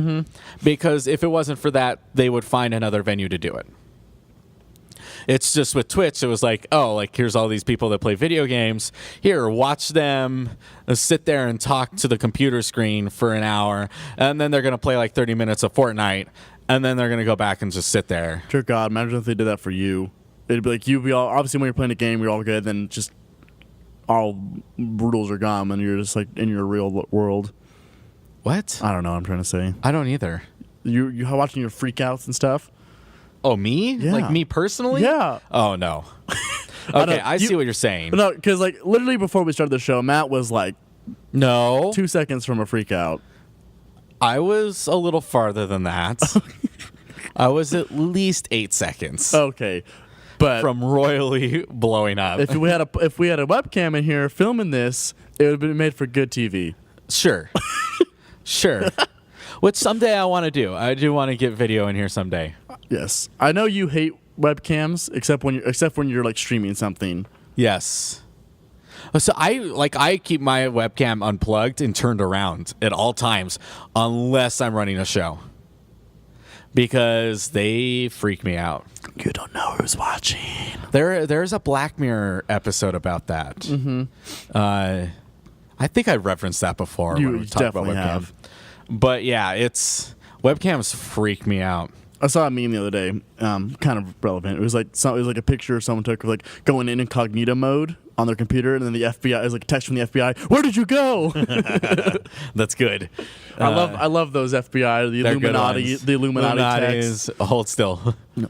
because if it wasn't for that, they would find another venue to do it. It's just with Twitch, it was like, oh, like here's all these people that play video games. Here, watch them sit there and talk to the computer screen for an hour, and then they're going to play like 30 minutes of Fortnite, and then they're going to go back and just sit there. Dear God, imagine if they did that for you. It'd be like you'd be all, obviously when you're playing a game, you're all good, then just all rules are gone and you're just like in your real world. What? I don't know what I'm trying to say. I don't either. You watching your freakouts and stuff? Oh, me? Yeah. Like me personally? Yeah. Oh, no. Okay, I see what you're saying. No, because like literally before we started the show, Matt was like, no, 2 seconds from a freak out. I was a little farther than that. I was at least 8 seconds. Okay, but from royally blowing up. If we had a webcam in here filming this, it would have been made for good TV. Sure, sure. Which someday I want to do. I do want to get video in here someday. Yes, I know you hate webcams, except when you're like streaming something. Yes. So I keep my webcam unplugged and turned around at all times, unless I'm running a show, because they freak me out. You don't know who's watching. There's a Black Mirror episode about that. Mm-hmm. I think I referenced that before when we talked about webcam. Have. But yeah, webcams freak me out. I saw a meme the other day, kind of relevant. It was like a picture someone took of like going in incognito mode on their computer, and then the FBI is like a text from the FBI. Where did you go? That's good. I love those FBI, the Illuminati texts. Hold still. No,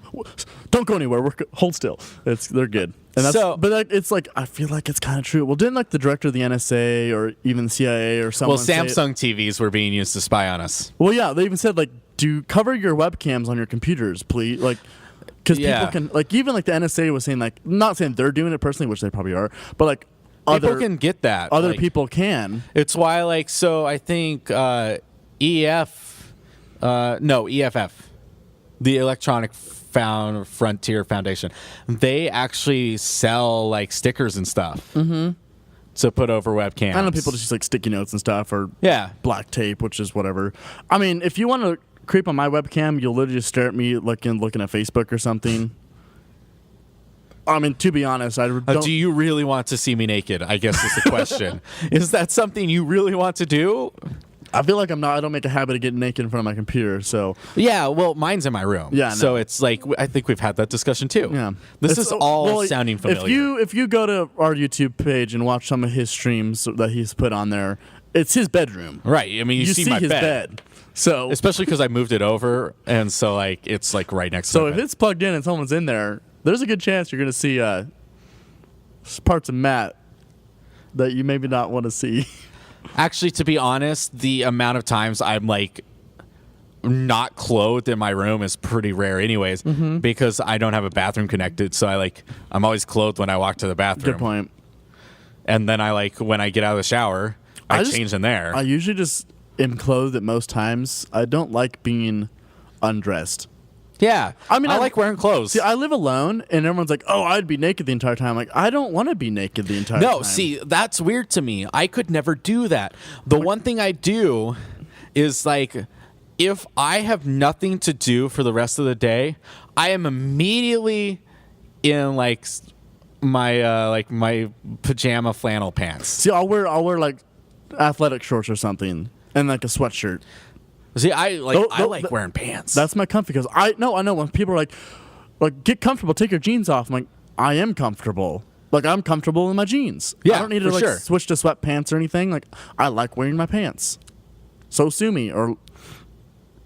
don't go anywhere. Hold still. They're good. And that's, but it's like I feel like it's kind of true. Well, didn't like the director of the NSA or even the CIA or someone? Well, Samsung TVs were being used to spy on us. Well, yeah, they even said like, do cover your webcams on your computers, please, like. Because people can, like, even like the NSA was saying, like, not saying they're doing it personally, which they probably are, but like people can get that. Other people can. It's why, like, so I think EFF, the Electronic Frontier Foundation, they actually sell like stickers and stuff to put over webcams. I know people just use like sticky notes and stuff, or black tape, which is whatever. I mean, if you want to creep on my webcam, you'll literally just stare at me looking at Facebook or something. I mean, to be honest, I don't. Do you really want to see me naked? I guess is the question. Is that something you really want to do? I feel like I'm not. I don't make a habit of getting naked in front of my computer. So yeah, well, mine's in my room. Yeah, so it's like I think we've had that discussion too. Yeah, this is all sounding familiar. If you go to our YouTube page and watch some of his streams that he's put on there, it's his bedroom. Right. I mean, you see my his bed. So especially because I moved it over, and so like it's like right next to. So if it's plugged in and someone's in there, there's a good chance you're going to see parts of Matt that you maybe not want to see. Actually, to be honest, the amount of times I'm like not clothed in my room is pretty rare, anyways, because I don't have a bathroom connected. So I'm always clothed when I walk to the bathroom. Good point. And then when I get out of the shower, I change in there. I usually just am clothed at most times. I don't like being undressed. Yeah. I mean, I like wearing clothes. See, I live alone, and everyone's like, oh, I'd be naked the entire time. Like, I don't want to be naked the entire time. No, see, that's weird to me. I could never do that. The one thing I do is, like, if I have nothing to do for the rest of the day, I am immediately in, like, my pajama flannel pants. See, I'll wear like athletic shorts or something and like a sweatshirt. See, I like wearing pants. That's my comfy, because I know when people are like get comfortable, take your jeans off. I'm like, I am comfortable. Like, I'm comfortable in my jeans. Yeah, I don't need to switch to sweatpants or anything. Like, I like wearing my pants. So sue me. Or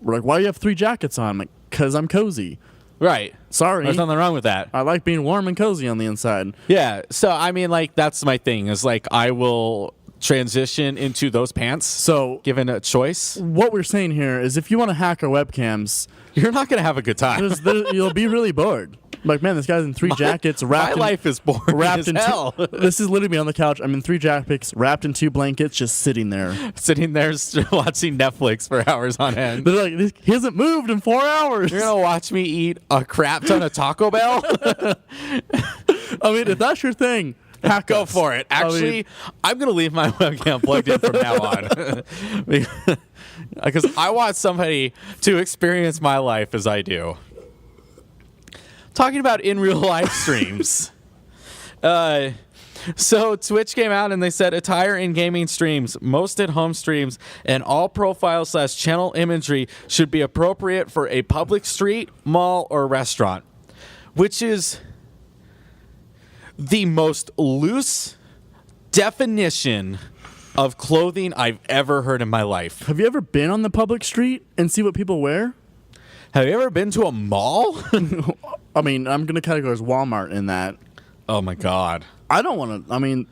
we're like, why do you have 3 jackets on? I'm like, because I'm cozy. Right. Sorry. There's nothing wrong with that. I like being warm and cozy on the inside. Yeah. So, I mean, like, that's my thing is, like, I will transition into those pants. So, given a choice, what we're saying here is if you want to hack our webcams, you're not going to have a good time. You'll be really bored. Like, man, this guy's in 3 jackets wrapped. My life is boring as hell. This is literally me on the couch. I'm in 3 jackets, wrapped in 2 blankets, just sitting there, watching Netflix for hours on end. They're like, he hasn't moved in 4 hours. You're gonna watch me eat a crap ton of Taco Bell. I mean, if that's your thing, go for it. Actually, I'm gonna leave my webcam plugged in from now on, because I want somebody to experience my life as I do. Talking about in real life streams. So Twitch came out and they said attire in gaming streams, most at home streams, and all profile/channel imagery should be appropriate for a public street, mall, or restaurant, which is the most loose definition of clothing I've ever heard in my life. Have you ever been on the public street and see what people wear? Have you ever been to a mall? I mean, I'm going to categorize Walmart in that. Oh, my God. I don't want to, I mean...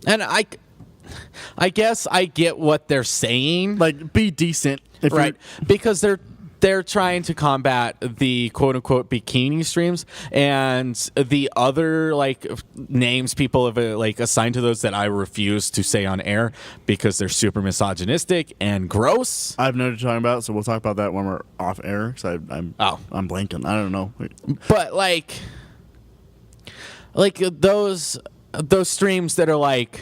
And I guess I get what they're saying. Like, be decent. Right. Because they're trying to combat the quote-unquote bikini streams and the other, like, names people have, like, assigned to those that I refuse to say on air because they're super misogynistic and gross. I have no idea what you're talking about, so we'll talk about that when we're off air, because I'm blanking. I don't know. But, like those streams that are, like...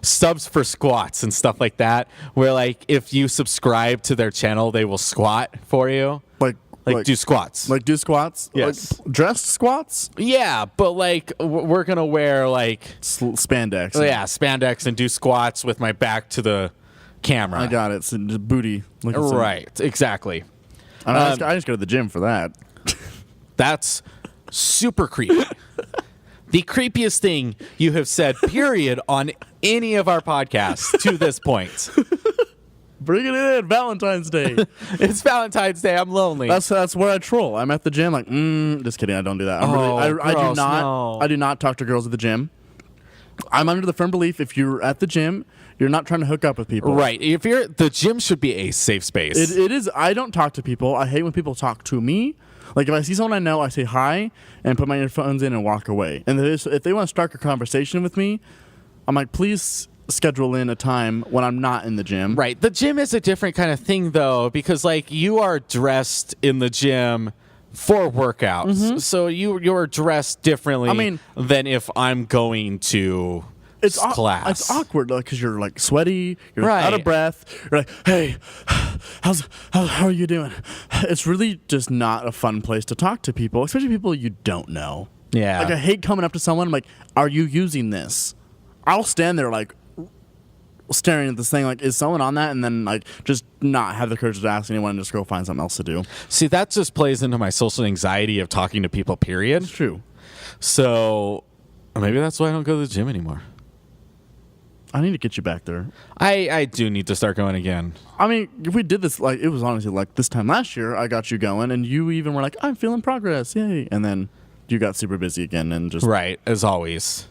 subs for squats and stuff like that, where like if you subscribe to their channel they will squat for you, like do squats, yes, like dressed squats, yeah, but like we're gonna wear like spandex, spandex and do squats with my back to the camera. I got it. It's just booty, right? Exactly. I just go to the gym for that. That's super creepy. The creepiest thing you have said, period, on any of our podcasts to this point. Bring it in, Valentine's Day. It's Valentine's Day. I'm lonely. That's where I troll. I'm at the gym, like, just kidding. I don't do that. I do not talk to girls at the gym. I'm under the firm belief if you're at the gym, you're not trying to hook up with people. Right. The gym should be a safe space. It is. I don't talk to people. I hate when people talk to me. Like, if I see someone I know, I say hi and put my earphones in and walk away. And if they want to start a conversation with me, I'm like, please schedule in a time when I'm not in the gym. Right. The gym is a different kind of thing, though, because, like, you are dressed in the gym for workouts. Mm-hmm. So you're dressed differently than if I'm going to... class. It's awkward because you're like sweaty, you're out of breath. You're like, hey, how are you doing? It's really just not a fun place to talk to people, especially people you don't know. Yeah. Like, I hate coming up to someone. I'm like, are you using this? I'll stand there like staring at this thing like, is someone on that? And then like just not have the courage to ask anyone and just go find something else to do. See, that just plays into my social anxiety of talking to people, period. It's true. So maybe that's why I don't go to the gym anymore. I need to get you back there. I do need to start going again. I mean, if we did this, like, it was honestly like this time last year, I got you going, and you even were like, I'm feeling progress, yay. And then you got super busy again and just... Right, as always.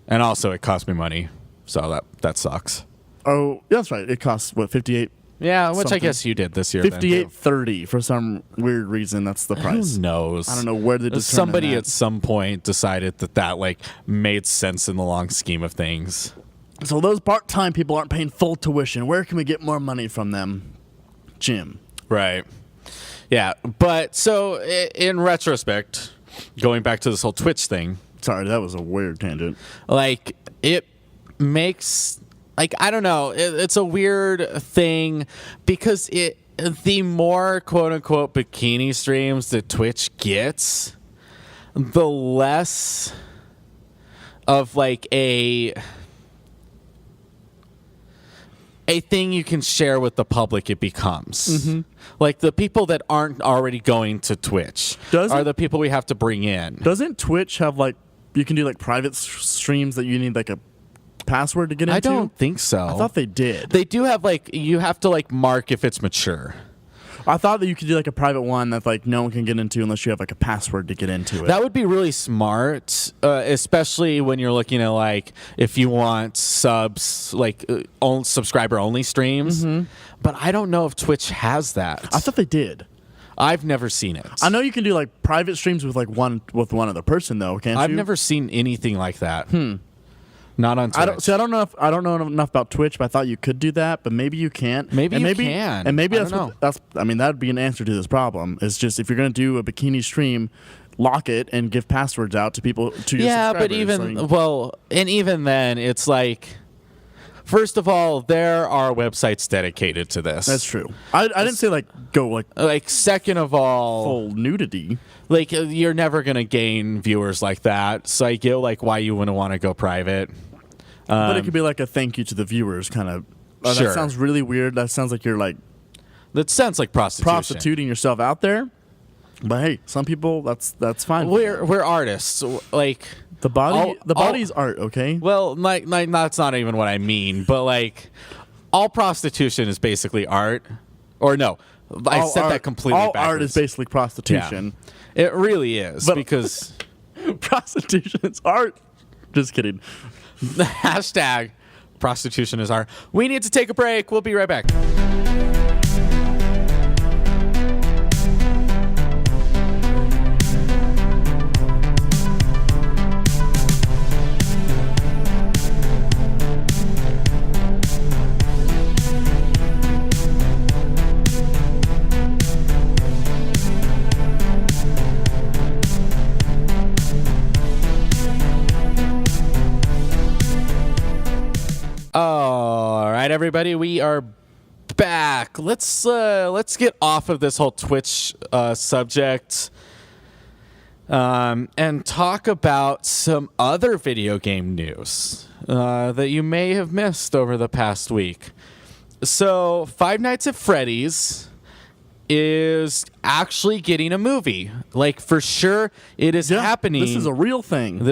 And also, it cost me money, so that sucks. Oh, yeah, that's right. It costs, what, 58? Yeah, which I guess you did this year. 58.30 for some weird reason. That's the price. Who knows? I don't know where they determined somebody that. At some point decided that like made sense in the long scheme of things. So those part-time people aren't paying full tuition. Where can we get more money from them? Gym. Right. Yeah, but so in retrospect, going back to this whole Twitch thing. Sorry, that was a weird tangent. Like, it makes, like, I don't know, it's a weird thing because the more quote-unquote bikini streams that Twitch gets, the less of, like, a thing you can share with the public it becomes. Mm-hmm. Like, the people that aren't already going to Twitch are the people we have to bring in. Doesn't Twitch have, like, you can do, like, private streams that you need, like, a password to get into? I don't think so. I thought they did. They do have, like, you have to, like, mark if it's mature. I thought that you could do like a private one that like no one can get into unless you have like a password to get into it. That would be really smart, especially when you're looking at like if you want subs, like subscriber only streams. But I don't know if Twitch has that. I thought they did. I've never seen it. I know you can do like private streams with like one other person though, can't you? I've never seen anything like that. Not on Twitch. I don't know enough about Twitch, but I thought you could do that, but maybe you can't. Maybe you can. And maybe that's I mean, that would be an answer to this problem. It's just if you're going to do a bikini stream, lock it and give passwords out to people to your subscribers. But even then it's like, first of all, there are websites dedicated to this. That's true. I didn't say go second of all, full nudity. Like you're never gonna gain viewers like that. So I get like why you wouldn't want to go private. But it could be like a thank you to the viewers kind of. Sure. That sounds really weird. That sounds like you're like. That sounds like prostituting yourself out there. But hey, some people that's fine. We're artists. Like the body's art, okay? Well, like that's not even what I mean. But like all prostitution is basically art. Or no, I said that completely all backwards. Art is basically prostitution. Yeah. It really is because prostitution is art. Just kidding. The hashtag prostitution is art. We need to take a break. We'll be right back. All right, everybody, we are back. Let's get off of this whole Twitch subject and talk about some other video game news that you may have missed over the past week. So, Five Nights at Freddy's is actually getting a movie. Like, for sure, it is happening. This is a real thing.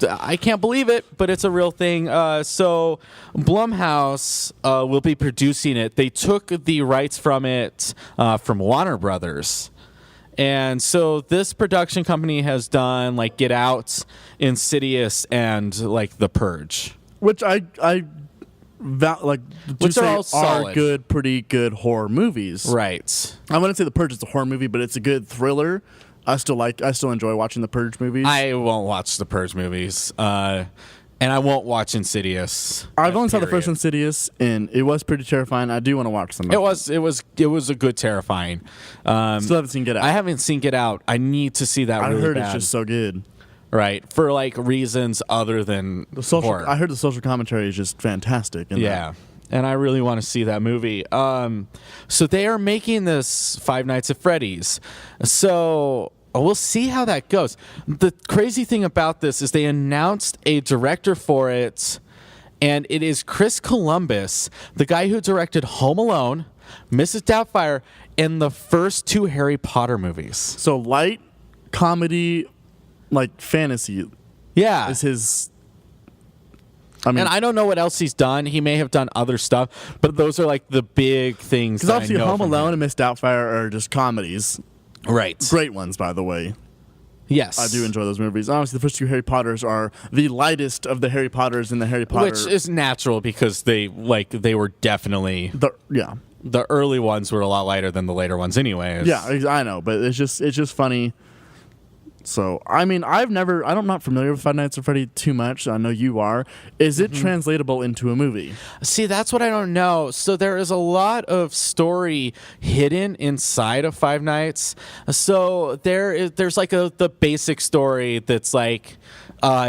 I can't believe it, but it's a real thing. So Blumhouse will be producing it. They took the rights from it from Warner Brothers. And so this production company has done like Get Out, Insidious, and like The Purge. Which which are good, pretty good horror movies. Right. I wouldn't say The Purge is a horror movie, but it's a good thriller. I still enjoy watching The Purge movies. I won't watch The Purge movies. And I won't watch Insidious. I've only saw the first Insidious, and it was pretty terrifying. I do want to watch them. It was a good terrifying. Still haven't seen Get Out. I haven't seen Get Out. I need to see that. I really heard bad. It's just so good. Right, for like reasons other than horror. I heard the social commentary is just fantastic. And I really want to see that movie. So they are making this Five Nights at Freddy's. So we'll see how that goes. The crazy thing about this is they announced a director for it, and it is Chris Columbus, the guy who directed Home Alone, Mrs. Doubtfire, and the first two Harry Potter movies. So light comedy, like fantasy, is his. I mean, and I don't know what else he's done. He may have done other stuff, but those are like the big things. Because obviously, Home Alone and Miss Doubtfire are just comedies, right? Great ones, by the way. Yes, I do enjoy those movies. Honestly, the first two Harry Potters are the lightest of the Harry Potters in the Harry Potter, which is natural because they were definitely the early ones were a lot lighter than the later ones, anyways. Yeah, I know, but it's just funny. So, I mean, I'm not familiar with Five Nights at Freddy too much. I know you are. Is it translatable into a movie? See, that's what I don't know. So there is a lot of story hidden inside of Five Nights. So there's like the basic story that's like,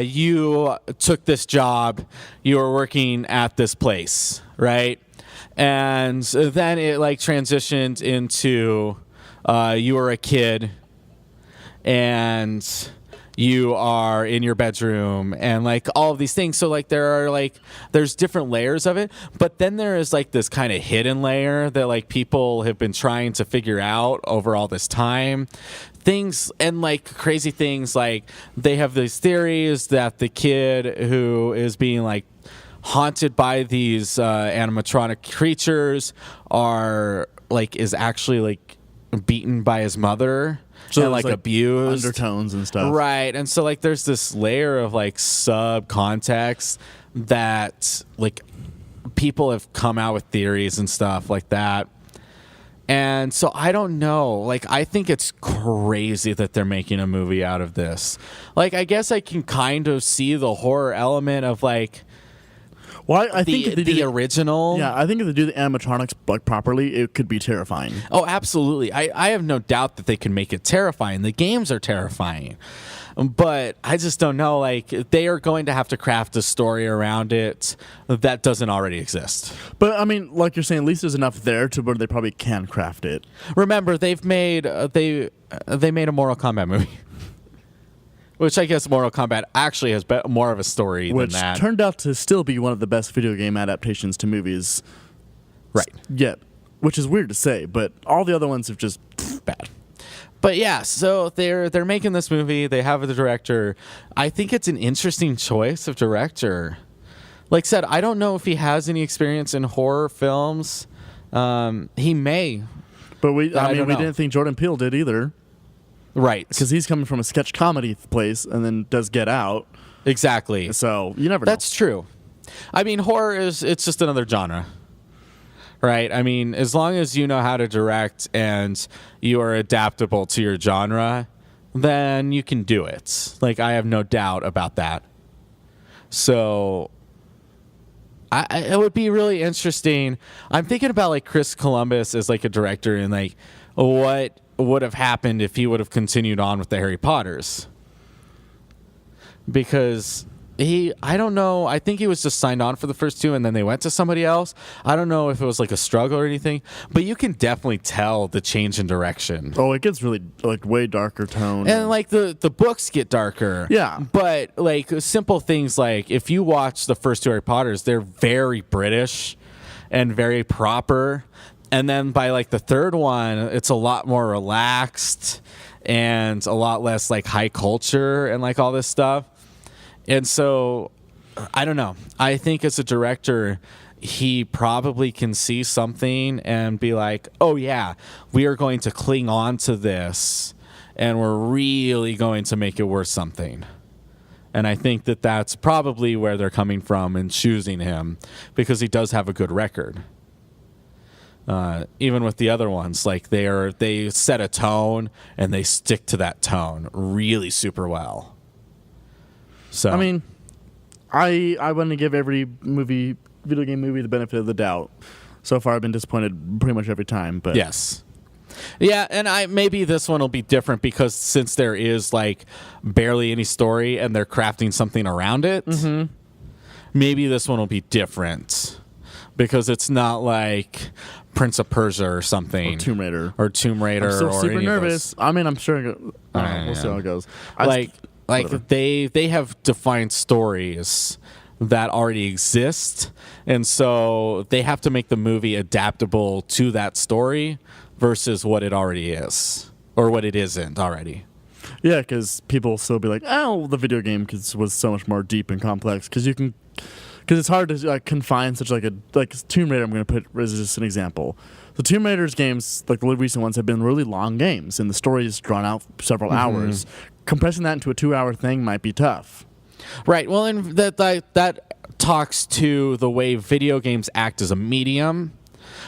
you took this job, you were working at this place, right? And then it like transitioned into, you were a kid, and you are in your bedroom and like all of these things. So like there's different layers of it, but then there is like this kind of hidden layer that like people have been trying to figure out over all this time. Things and like crazy things, like they have these theories that the kid who is being like haunted by these animatronic creatures is actually like beaten by his mother and like abused, undertones and stuff, right? And so like there's this layer of like subcontext that like people have come out with theories and stuff like that. And so I don't know. Like, I think it's crazy that they're making a movie out of this. Like, I guess I can kind of see the horror element of like, well, I think the original. Yeah, I think if they do the animatronics like properly, it could be terrifying. Oh, absolutely. I have no doubt that they can make it terrifying. The games are terrifying. But I just don't know. Like, they are going to have to craft a story around it that doesn't already exist. But I mean, like you're saying, at least there's enough there to where they probably can craft it. Remember, they've made they made a Mortal Kombat movie, which I guess Mortal Kombat actually has more of a story which than that. Which turned out to still be one of the best video game adaptations to movies. Right. Yet, which is weird to say, but all the other ones have just bad. But yeah, so they're making this movie. They have the director. I think it's an interesting choice of director. Like I said, I don't know if he has any experience in horror films. He may. But we didn't think Jordan Peele did either. Right. Because he's coming from a sketch comedy place and then does Get Out. Exactly. So you never know. That's true. I mean, horror it's just another genre. Right? I mean, as long as you know how to direct and you are adaptable to your genre, then you can do it. Like, I have no doubt about that. So, it would be really interesting. I'm thinking about, like, Chris Columbus as, like, a director and, like, what would have happened if he would have continued on with the Harry Potters. Because I don't know. I think he was just signed on for the first two and then they went to somebody else. I don't know if it was like a struggle or anything, but you can definitely tell the change in direction. Oh, it gets really like way darker tone. And like the books get darker. Yeah. But like simple things like if you watch the first two Harry Potters, they're very British and very proper. And then by like the third one, it's a lot more relaxed and a lot less like high culture and like all this stuff. And so, I don't know. I think as a director, he probably can see something and be like, oh, yeah, we are going to cling on to this, and we're really going to make it worth something. And I think that that's probably where they're coming from in choosing him, because he does have a good record. Even with the other ones, like they set a tone, and they stick to that tone really super well. So I mean, I want to give every video game movie the benefit of the doubt. So far, I've been disappointed pretty much every time. But yes, yeah, and maybe this one will be different because since there is like barely any story and they're crafting something around it, maybe this one will be different because it's not like Prince of Persia or something, or Tomb Raider, I'm still super nervous. I mean, I'm sure. We'll see how it goes. Like they have defined stories that already exist, and so they have to make the movie adaptable to that story versus what it already is or what it isn't already. Yeah, because people will still be like, "Oh, the video game was so much more deep and complex." Because it's hard to confine such like Tomb Raider. I'm going to put as just an example. The Tomb Raider's games, like the recent ones, have been really long games, and the story is drawn out several hours. Compressing that into a 2-hour thing might be tough. Right. Well, and that talks to the way video games act as a medium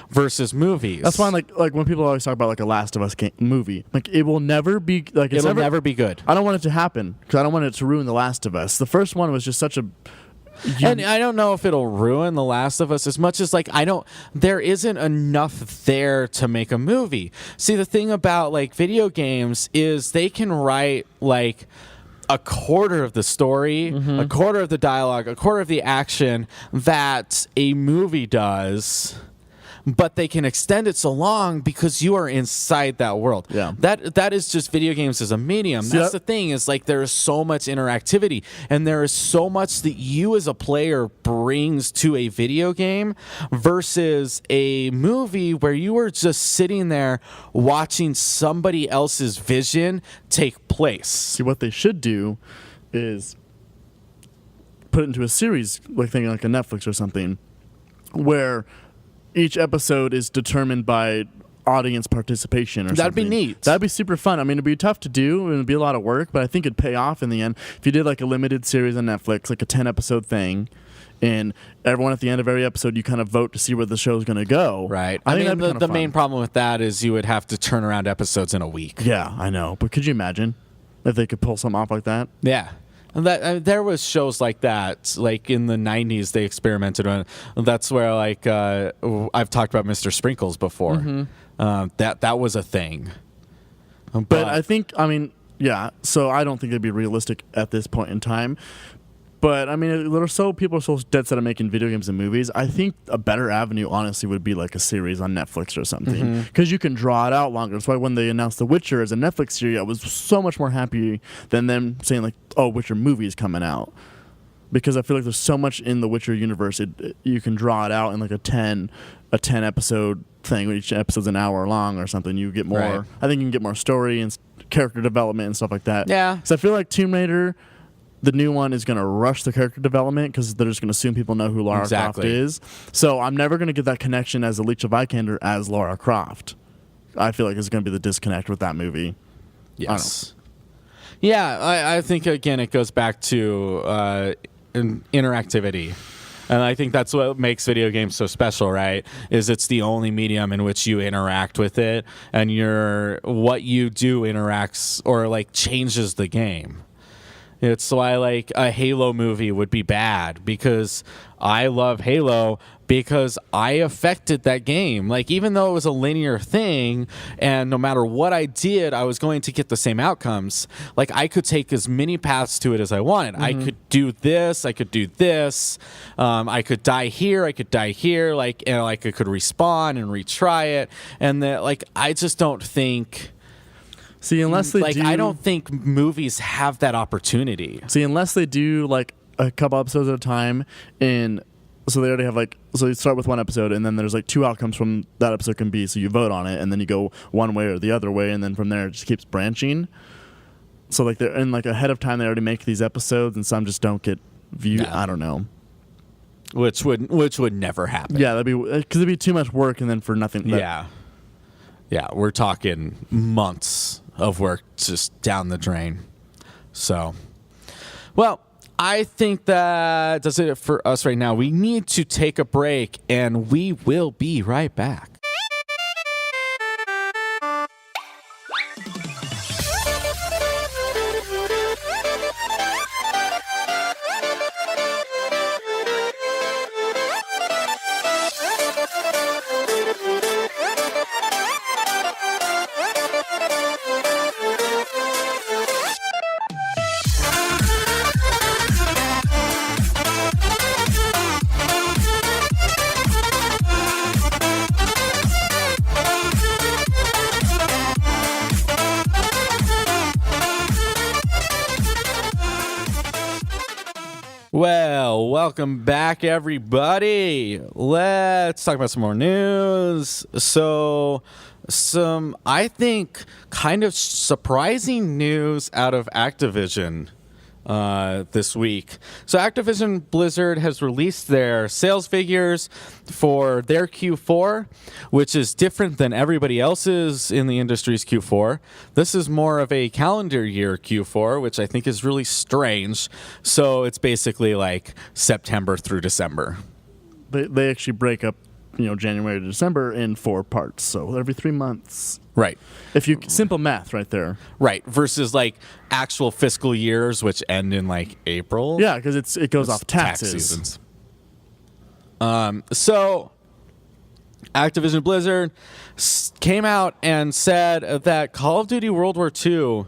versus movies. That's why, like when people always talk about like a Last of Us movie, like it will never be like it'll never be good. I don't want it to happen because I don't want it to ruin The Last of Us. The first one was just such a. And I don't know if it'll ruin The Last of Us as much as like there isn't enough there to make a movie. See, the thing about like video games is they can write like a quarter of the story, a quarter of the dialogue, a quarter of the action that a movie does. But they can extend it so long because you are inside that world. Yeah. That is just video games as a medium. That's the thing is like there is so much interactivity and there is so much that you as a player brings to a video game versus a movie where you are just sitting there watching somebody else's vision take place. See, what they should do is put it into a series, like thinking like a Netflix or something, where each episode is determined by audience participation or That'd something. be neat. That'd be super fun. I mean, it'd be tough to do and it'd be a lot of work, but I think it'd pay off in the end. If you did like a limited series on Netflix, like a 10-episode thing, and everyone at the end of every episode, you kind of vote to see where the show's going to go. Right. I I think mean, that'd be the kinda main fun. problem with that is you would have to turn around episodes in a week. Yeah, I know. But could you imagine if they could pull something off like that? Yeah. And that there was shows like that, like in the 90s they experimented on. That's where like I've talked about Mr. Sprinkles before. That was a thing. But I think, I mean, yeah, so I don't think it'd be realistic at this point in time. But I mean, people are so dead set on making video games and movies. I think a better avenue, honestly, would be like a series on Netflix or something, because you can draw it out longer. That's why when they announced The Witcher as a Netflix series, I was so much more happy than them saying like, "Oh, Witcher movie is coming out," because I feel like there's so much in the Witcher universe. You can draw it out in like a 10 episode thing. Each episode's an hour long or something. You get more. Right. I think you can get more story and character development and stuff like that. Yeah. So I feel like Tomb Raider, the new one, is going to rush the character development because they're just going to assume people know who Lara Exactly. Croft is. So I'm never going to get that connection as Alicia Vikander as Lara Croft. I feel like it's going to be the disconnect with that movie. Yes. Yeah, I think, again, it goes back to interactivity. And I think that's what makes video games so special, right? Is it's the only medium in which you interact with it, and what you do interacts or like changes the game. It's why like a Halo movie would be bad, because I love Halo because I affected that game. Like, even though it was a linear thing and no matter what I did, I was going to get the same outcomes. Like, I could take as many paths to it as I wanted. I could do this. I could do this. I could die here. I could die here. Like, and like I could respawn and retry it. And like, I just don't think. See, unless they do, I don't think movies have that opportunity. See, unless they do like a couple episodes at a time, and so they already have like, so you start with one episode, and then there's like 2 outcomes from that episode can be, so you vote on it, and then you go one way or the other way, and then from there it just keeps branching. So like they're in like ahead of time, they already make these episodes, and some just don't get viewed. Yeah. I don't know. Which would never happen. Yeah, that'd be because it'd be too much work, and then for nothing. Yeah, we're talking months of work just down the drain. So, well, I think that does it for us right now. We need to take a break, and we will be right back. Well, welcome back, everybody. Let's talk about some more news. So, some, I think, kind of surprising news out of Activision this week. So, Activision Blizzard has released their sales figures for their Q4, which is different than everybody else's in the industry's Q4. This is more of a calendar year Q4, which I think is really strange. So, it's basically like September through December. They actually break up, January to December in 4 parts, so every 3 months. Right. If you simple math right there. Right. Versus like actual fiscal years, which end in like April. Yeah, because it goes off tax taxes. seasons. So Activision Blizzard came out and said that Call of Duty World War II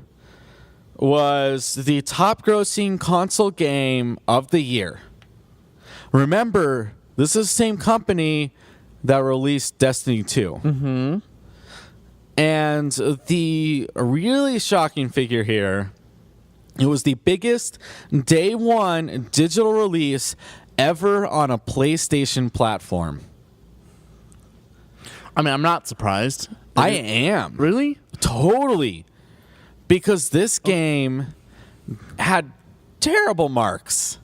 was the top grossing console game of the year. Remember, this is the same company that released Destiny 2. Mm-hmm. And the really shocking figure here, it was the biggest day one digital release ever on a PlayStation platform. I mean, I'm not surprised. I am. Really? Totally. Because this game had terrible marks.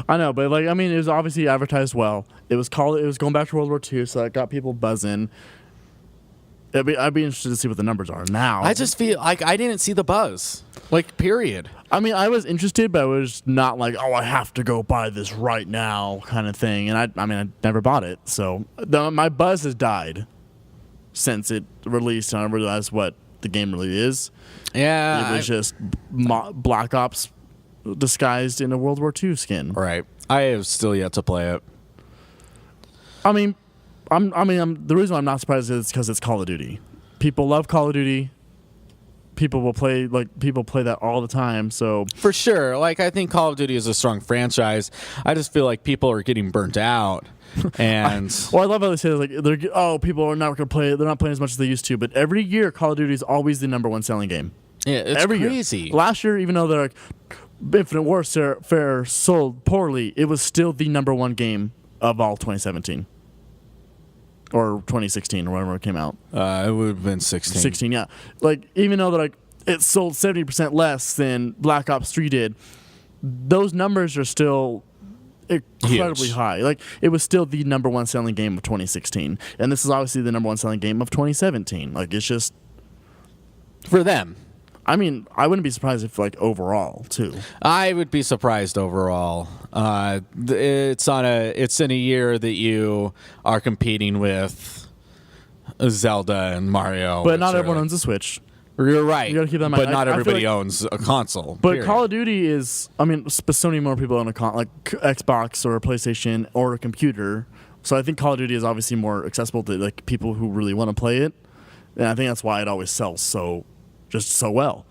I know, but it was obviously advertised well. It was going back to World War II, so that got people buzzing. I'd be interested to see what the numbers are now. I just feel like I didn't see the buzz. Like, period. I mean, I was interested, but I was not like, oh, I have to go buy this right now kind of thing. And I never bought it. So my buzz has died since it released, and I realized what the game really is. Yeah. It was just Black Ops disguised in a World War II skin. Right. I have still yet to play it. I mean, the reason why I'm not surprised is because it's Call of Duty. People love Call of Duty. People play that all the time. So for sure, like I think Call of Duty is a strong franchise. I just feel like people are getting burnt out. And I love how they say like people are not going to play. They're not playing as much as they used to. But every year, Call of Duty is always the number one selling game. Yeah, it's every crazy. Year. Last year, even though they're like Infinite Warfare sold poorly, it was still the number one game of all 2017. Or 2016 or whatever it came out. It would have been 16. 16, yeah. Like, even though like it sold 70% less than Black Ops 3 did, those numbers are still incredibly high. Like, it was still the number one selling game of 2016. And this is obviously the number one selling game of 2017. Like, it's just... For them. I mean, I wouldn't be surprised if, like, overall, too. I would be surprised overall. It's in a year that you are competing with Zelda and Mario. But not everyone owns a Switch. You're right. You gotta keep that in mind. But not everybody owns a console. But period. Call of Duty is... I mean, so many more people own a like Xbox or a PlayStation or a computer. So I think Call of Duty is obviously more accessible to, like, people who really want to play it. And I think that's why it always sells so well.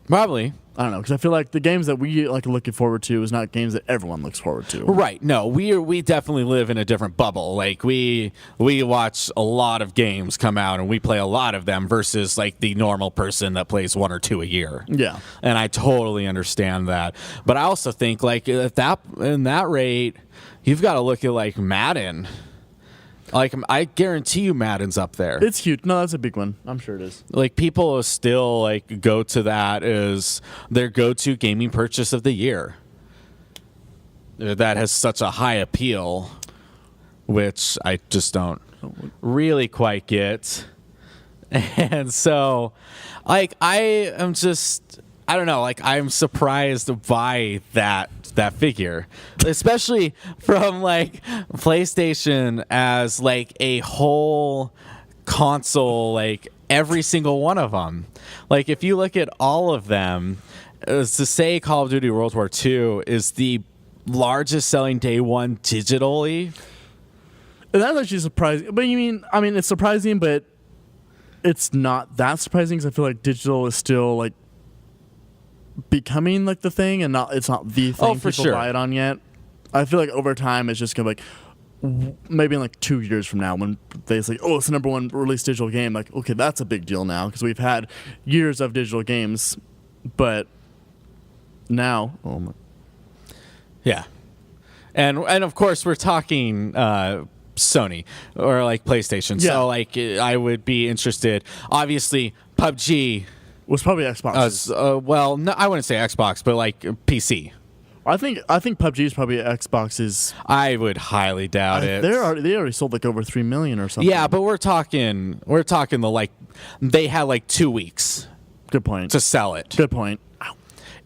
Probably. I don't know, because I feel like the games that we like looking forward to is not games that everyone looks forward to. Right. No, we definitely live in a different bubble. Like we watch a lot of games come out and we play a lot of them versus like the normal person that plays one or two a year. Yeah. And I totally understand that. But I also think like in that rate, you've got to look at like Madden. Like, I guarantee you Madden's up there. It's huge. No, that's a big one. I'm sure it is. Like, people still, like, go to that as their go-to gaming purchase of the year. That has such a high appeal, which I just don't really quite get. And so, like, I don't know, like, I'm surprised by that figure, especially from like PlayStation as like a whole console, like every single one of them. Like if you look at all of them, to say Call of Duty World War II is the largest selling day one digitally. And that's actually surprising. But I mean, it's surprising, but it's not that surprising because I feel like digital is still like becoming like the thing, and it's not the thing people buy it on yet. I feel like over time it's just gonna be like maybe in like 2 years from now when they say, oh, it's the number one released digital game, like, okay, that's a big deal now because we've had years of digital games, but now yeah. And of course we're talking Sony or like PlayStation. Yeah. So like I would be interested. Obviously PUBG was probably Xbox. Well, no, I wouldn't say Xbox, but like PC. I think PUBG is probably Xbox's. I would highly doubt it. They already sold like over 3 million or something. Yeah, but we're talking the like they had like 2 weeks. Good point. To sell it. Good point.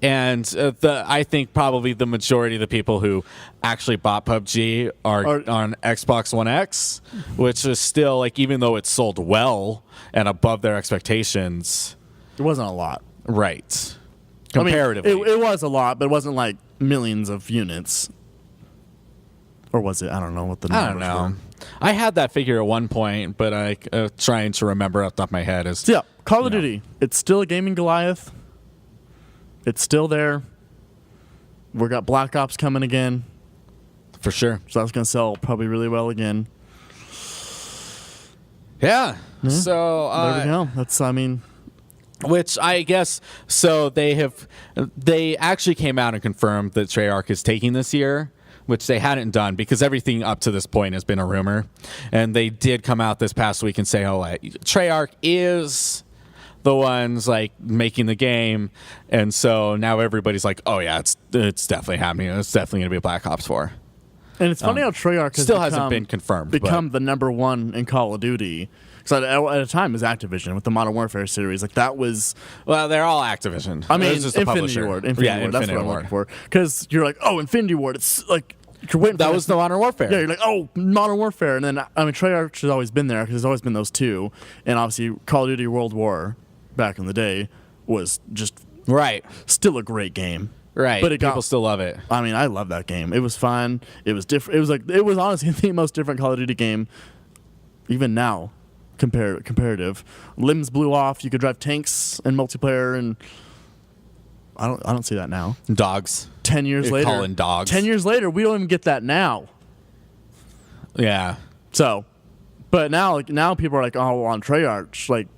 And I think probably the majority of the people who actually bought PUBG are on Xbox One X, which is still like, even though it sold well and above their expectations. It wasn't a lot. Right. Comparatively. I mean, it was a lot, but it wasn't like millions of units. Or was it? I don't know what the numbers were. I don't know. I had that figure at one point, but I trying to remember off the top of my head. Call of Duty. It's still a gaming Goliath. It's still there. We got Black Ops coming again. For sure. So that's going to sell probably really well again. Yeah. So there we go. That's, I mean... Which I guess, so they actually came out and confirmed that Treyarch is taking this year, which they hadn't done because everything up to this point has been a rumor. And they did come out this past week and say, oh, Treyarch is the ones like making the game. And so now everybody's like, oh yeah, it's definitely happening. It's definitely going to be a Black Ops 4. And it's funny how Treyarch hasn't been confirmed. Become the number one in Call of Duty. Because at a time, it was Activision with the Modern Warfare series. Like, that was... Well, they're all Activision. I mean, just a Infinity publisher. Ward. Infinity Ward. That's what I'm looking for. Because you're like, oh, Infinity Ward. It's like... You're waiting that was the Modern Warfare. Yeah, you're like, oh, Modern Warfare. And then, I mean, Treyarch has always been there because there's always been those two. And obviously, Call of Duty World War, back in the day, was just... Right. Still a great game. Right. But people still love it. I mean, I love that game. It was fun. It was different. It was honestly the most different Call of Duty game, even now, comparative. Limbs blew off. You could drive tanks in multiplayer, and I don't see that now. Dogs. 10 years later. Calling dogs. 10 years later, we don't even get that now. Yeah. So, but now people are like, oh, well, on Treyarch, like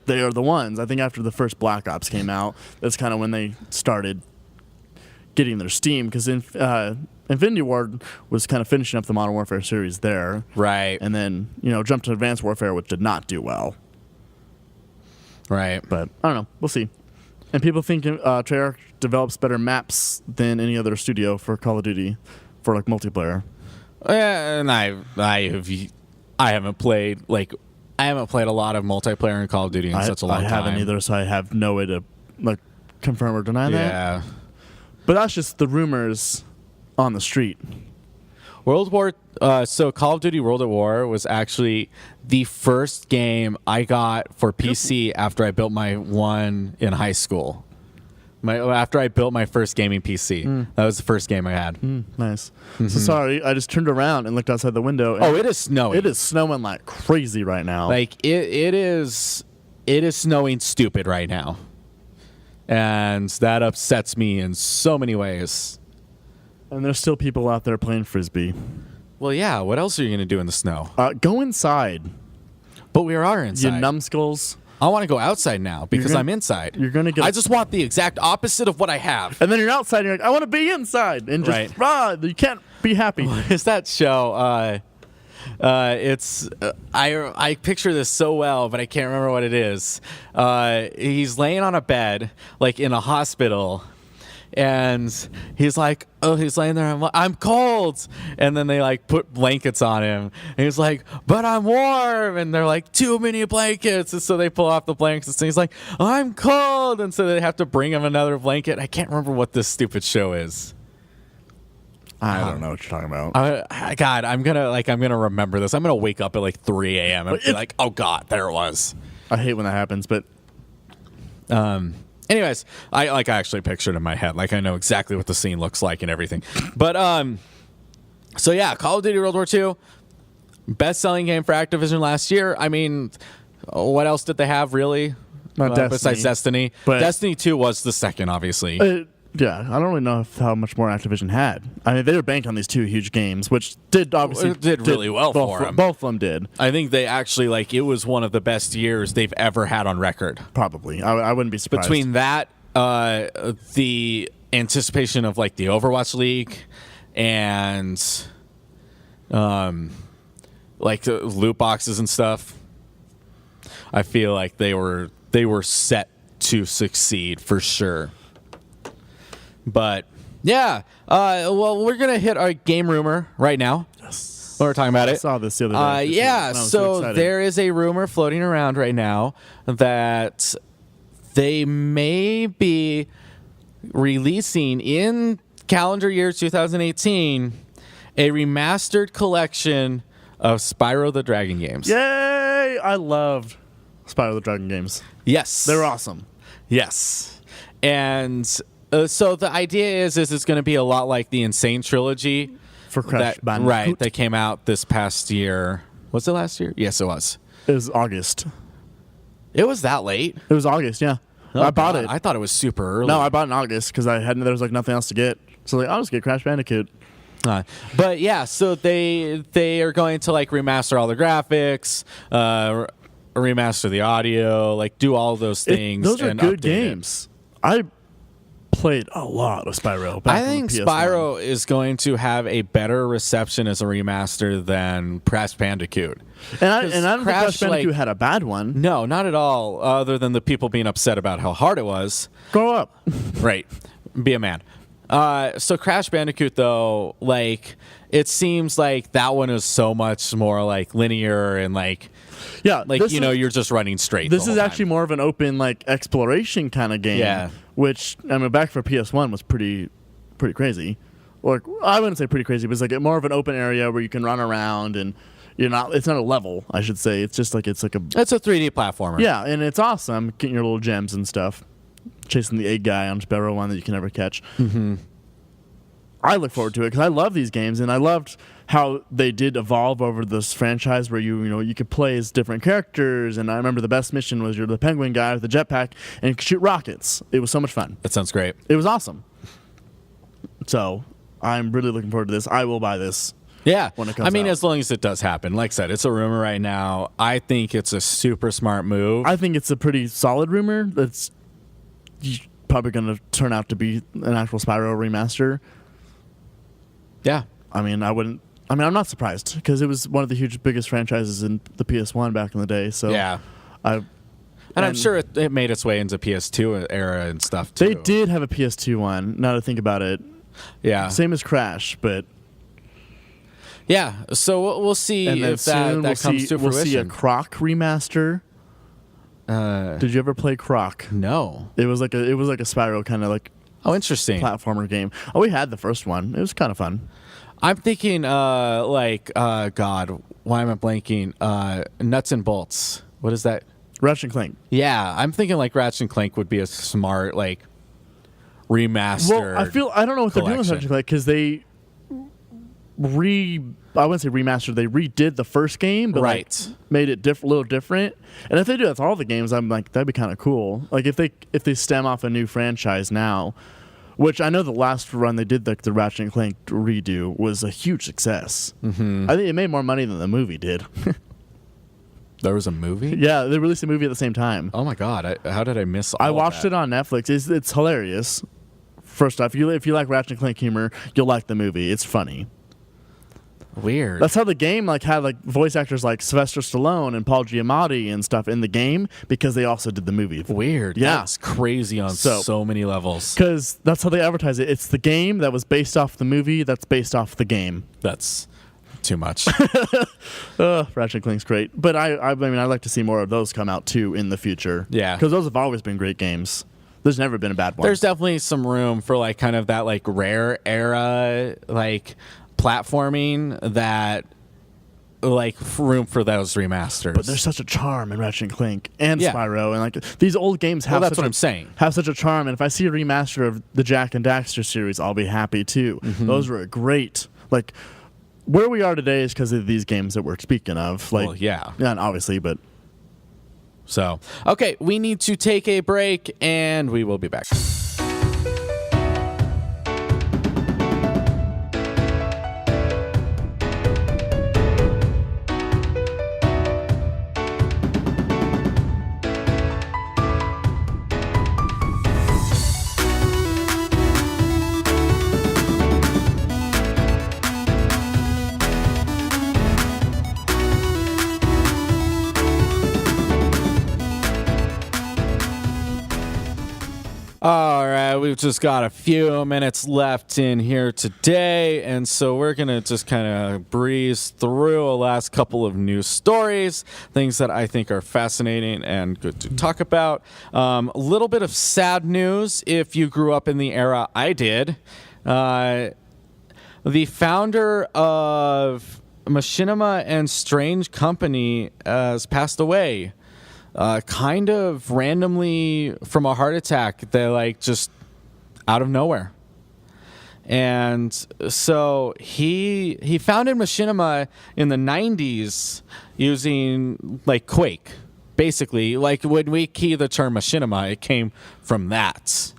they are the ones. I think after the first Black Ops came out, that's kind of when they started getting their steam, because Infinity Ward was kind of finishing up the Modern Warfare series there. Right. And then, jumped to Advanced Warfare, which did not do well. Right. But I don't know. We'll see. And people think Treyarch develops better maps than any other studio for Call of Duty for like multiplayer. Yeah, and I haven't played a lot of multiplayer in Call of Duty in such a long time. I haven't either, so I have no way to like confirm or deny that. Yeah. But that's just the rumors on the street. So Call of Duty World at War was actually the first game I got for PC after I built my one in high school. After I built my first gaming PC. That was the first game I had. Nice. Mm-hmm. So sorry, I just turned around and looked outside the window. And it is snowing. It is snowing like crazy right now. Like it is snowing stupid right now. And that upsets me in so many ways. And there's still people out there playing Frisbee. Well, yeah. What else are you going to do in the snow? Go inside. But we are inside. You numbsculls. I want to go outside now because I'm inside. You're going to get... I just want the exact opposite of what I have. And then you're outside and you're like, I want to be inside. And just, you can't be happy. It's that show. I picture this so well, but I can't remember what it is. He's laying on a bed, like in a hospital, and he's laying there. I'm cold, and then they like put blankets on him, and he's like, but I'm warm, and they're like, too many blankets, and so they pull off the blankets, and he's like, I'm cold, and so they have to bring him another blanket. I can't remember what this stupid show is. I don't know what you're talking about. God, I'm gonna remember this. I'm gonna wake up at like 3 a.m. and be like, oh God, there it was. I hate when that happens, but anyways, I actually pictured it in my head. Like I know exactly what the scene looks like and everything. But so yeah, Call of Duty World War II, best-selling game for Activision last year. I mean, what else did they have really? Besides Destiny. But Destiny 2 was the second, obviously. Yeah, I don't really know how much more Activision had. I mean, they were banked on these two huge games, which did really well for them. Both of them did. I think they actually, it was one of the best years they've ever had on record. Probably. I wouldn't be surprised. Between that, the anticipation of, the Overwatch League and, the loot boxes and stuff, I feel like they were set to succeed for sure. But yeah, well, we're gonna hit our game rumor right now. Yes, when we're talking about it. I saw this the other day. Yeah, so there is a rumor floating around right now that they may be releasing in calendar year 2018 a remastered collection of Spyro the Dragon games. Yay! I loved Spyro the Dragon games. Yes, they were awesome. Yes, and. So the idea is it's going to be a lot like the Insane trilogy for Crash Bandicoot. Right, that came out this past year. Was it last year? Yes, it was. It was August. It was that late? It was August, yeah. I bought it. I thought it was super early. No, I bought it in August because there was nothing else to get. So I'll just get Crash Bandicoot. But yeah, so they are going to remaster all the graphics, remaster the audio, do all those things. Those are and good update games. I played a lot of Spyro. I think Spyro is going to have a better reception as a remaster than Crash Bandicoot. And I don't think Crash Bandicoot had a bad one. No, not at all, other than the people being upset about how hard it was. Grow up. Right. Be a man. So Crash Bandicoot, though, it seems like that one is so much more linear and Yeah, like you're just running straight. This is actually more of an open like exploration kind of game. Yeah. Which I mean, back for PS1 was pretty crazy. Or I wouldn't say pretty crazy, but it's like more of an open area where you can run around and it's not a level, I should say. It's just like it's a 3D platformer. Yeah, and it's awesome getting your little gems and stuff. Chasing the egg guy on Sparrow one that you can never catch. Mm-hmm. I look forward to it because I love these games, and I loved how they did evolve over this franchise where you could play as different characters. And I remember the best mission was you're the penguin guy with the jetpack and you could shoot rockets. It was so much fun. That sounds great. It was awesome. So I'm really looking forward to this. I will buy this. Yeah, when it comes I mean, out. as long as it does happen. Like I said, it's a rumor right now. I think it's a super smart move. I think it's a pretty solid rumor. That's probably going to turn out to be an actual Spyro remaster. Yeah. I'm not surprised because it was one of the biggest franchises in the PS1 back in the day. So yeah. I'm sure it made its way into PS2 era and stuff too. They did have a PS2 one, now to think about it. Yeah. Same as Crash, but... Yeah, so we'll see if that comes to fruition. We'll see a Croc remaster. Did you ever play Croc? No. It was like a Spyro kind of like interesting platformer game. Oh, we had the first one. It was kind of fun. I'm thinking God, why am I blanking? Nuts and Bolts. What is that? Ratchet and Clank. Yeah, I'm thinking like Ratchet and Clank would be a smart like remaster. Well, I don't know what they're doing with Ratchet and Clank because they I wouldn't say remastered. They redid the first game, but like made it a little different. And if they do that with all the games, I'm like, that'd be kind of cool. Like if they stem off a new franchise now, which I know the last run they did, the Ratchet and Clank redo was a huge success. Mm-hmm. I think it made more money than the movie did. There was a movie? Yeah, they released a movie at the same time. Oh my god! How did I miss all I watched it on Netflix. It's hilarious. First off, if you like Ratchet and Clank humor, you'll like the movie. It's funny. Weird. That's how the game had voice actors like Sylvester Stallone and Paul Giamatti and stuff in the game because they also did the movie. Weird. Yeah. That's crazy on so many levels. Because that's how they advertise it. It's the game that was based off the movie that's based off the game. That's too much. Ratchet and Clank's great. But I mean, I'd like to see more of those come out too in the future. Yeah. Because those have always been great games. There's never been a bad one. There's definitely some room for like kind of that like Rare era like platforming that like room for those remasters. But there's such a charm in Ratchet and Clank and Spyro, and like these old games have that's what I'm saying. Have such a charm. And if I see a remaster of the Jak and Daxter series, I'll be happy too. Mm-hmm. Those were great. Like where we are today is because of these games that we're speaking of. Like yeah, obviously, but so okay, we need to take a break, and we will be back. All right, we've just got a few minutes left in here today, and so we're going to just kind of breeze through a last couple of news stories, things that I think are fascinating and good to talk about. A little bit of sad news if you grew up in the era I did. The founder of Machinima and Strange Company has passed away. Kind of randomly from a heart attack. They're like just out of nowhere. And so he founded Machinima in the 90s using like Quake. Basically, like when we key the term Machinima, it came from that.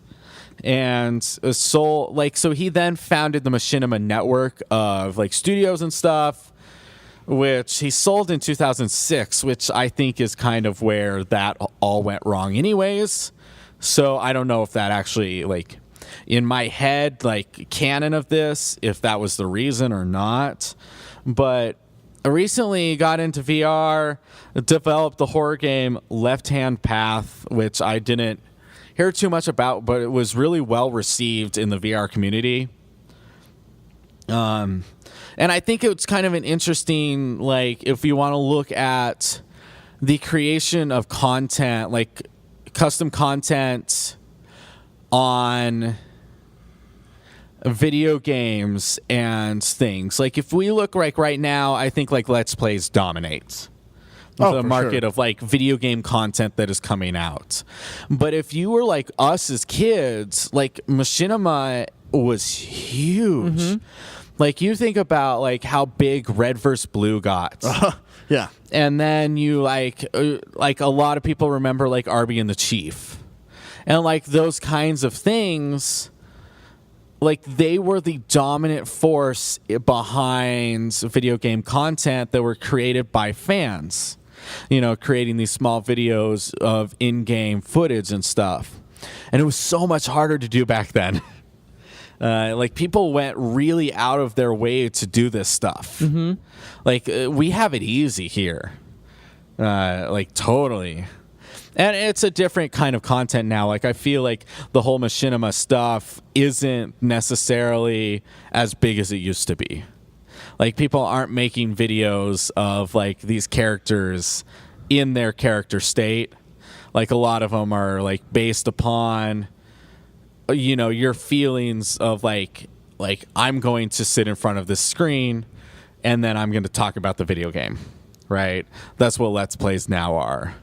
And so he then founded the Machinima network of like studios and stuff, which he sold in 2006, which I think is kind of where that all went wrong anyways. So I don't know if that actually, like, in my head, like, canon of this, if that was the reason or not. But I recently got into VR, developed the horror game Left Hand Path, which I didn't hear too much about, but it was really well received in the VR community. And I think it's kind of an interesting, like, if you want to look at the creation of content, like custom content on video games and things. Like if we look like right now, I think like Let's Plays dominates the market of like video game content that is coming out. But if you were like us as kids, like Machinima was huge. Like you think about like how big Red vs. Blue got. Yeah. And then you like a lot of people remember like Arby and the Chief. And like those kinds of things, like they were the dominant force behind video game content that were created by fans. You know, creating these small videos of in-game footage and stuff. And it was so much harder to do back then. Like people went really out of their way to do this stuff. Like we have it easy here. Like totally. And it's a different kind of content now. Like I feel like the whole Machinima stuff isn't necessarily as big as it used to be. Like people aren't making videos of like these characters in their character state. Like a lot of them are like based upon, you know, your feelings of like I'm going to sit in front of this screen and then I'm going to talk about the video game, right? That's what Let's Plays now are.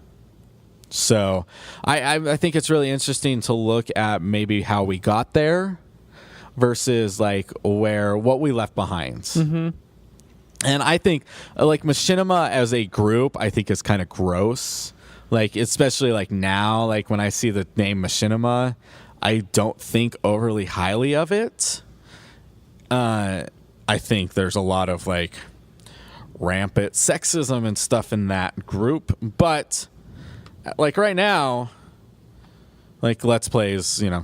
So I think it's really interesting to look at maybe how we got there versus like what we left behind. And I think like Machinima as a group, I think is kind of gross. Like especially like now, like when I see the name Machinima, I don't think overly highly of it. I think there's a lot of like rampant sexism and stuff in that group, but like right now, like Let's Plays, you know,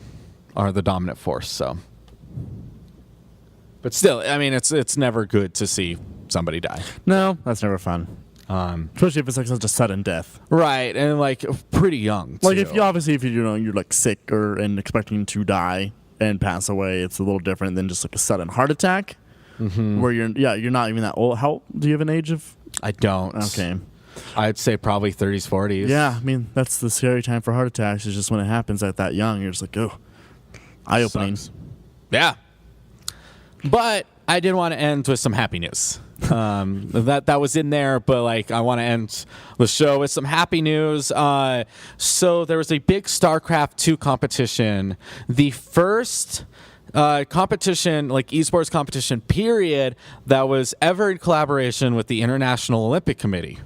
are the dominant force. So, but still, I mean, it's never good to see somebody die. No, that's never fun. Especially if it's like such a sudden death, right? And like pretty young. Too. Like if you're like sick and expecting to die and pass away, it's a little different than just like a sudden heart attack, where you're not even that old. How do you have an age of? I don't. Okay. I'd say probably 30s, 40s. Yeah, I mean, that's the scary time for heart attacks is just when it happens at that young. You're just like, oh, eye-opening. Sucks. Yeah. But I did want to end with some happy news. That was in there, but like I want to end the show with some happy news. So there was a big StarCraft 2 competition. The first competition, like esports competition, period, that was ever in collaboration with the International Olympic Committee.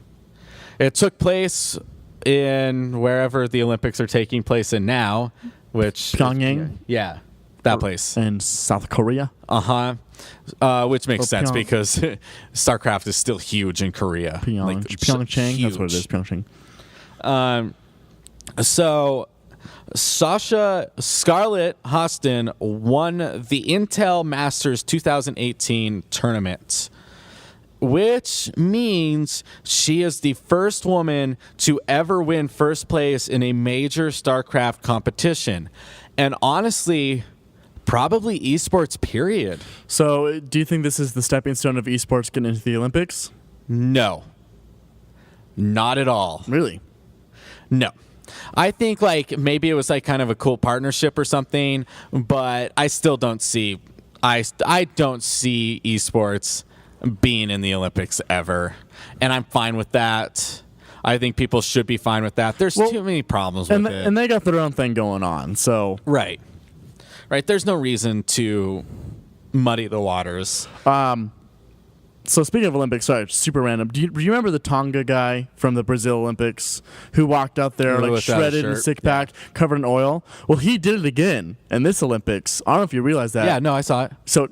It took place in wherever the Olympics are taking place in now, which Pyongyang? Yeah, that place. And South Korea? Which makes sense because StarCraft is still huge in Korea. Pyeongchang, huge. That's what it is, Pyeongchang. So Sasha Scarlett Hostin won the Intel Masters 2018 tournament, which means she is the first woman to ever win first place in a major StarCraft competition. And honestly, probably esports, period. So do you think this is the stepping stone of esports getting into the Olympics? No. Not at all. Really? No. I think like maybe it was like kind of a cool partnership or something, but I still don't see I don't see esports being in the Olympics ever, and I'm fine with that. I think people should be fine with that. There's too many problems with it. And they got their own thing going on, so... Right. There's no reason to muddy the waters. So speaking of Olympics, sorry, super random. Do you remember the Tonga guy from the Brazil Olympics who walked out there like shredded and sick pack, covered in oil? Well, he did it again in this Olympics. I don't know if you realize that. Yeah, no, I saw it. So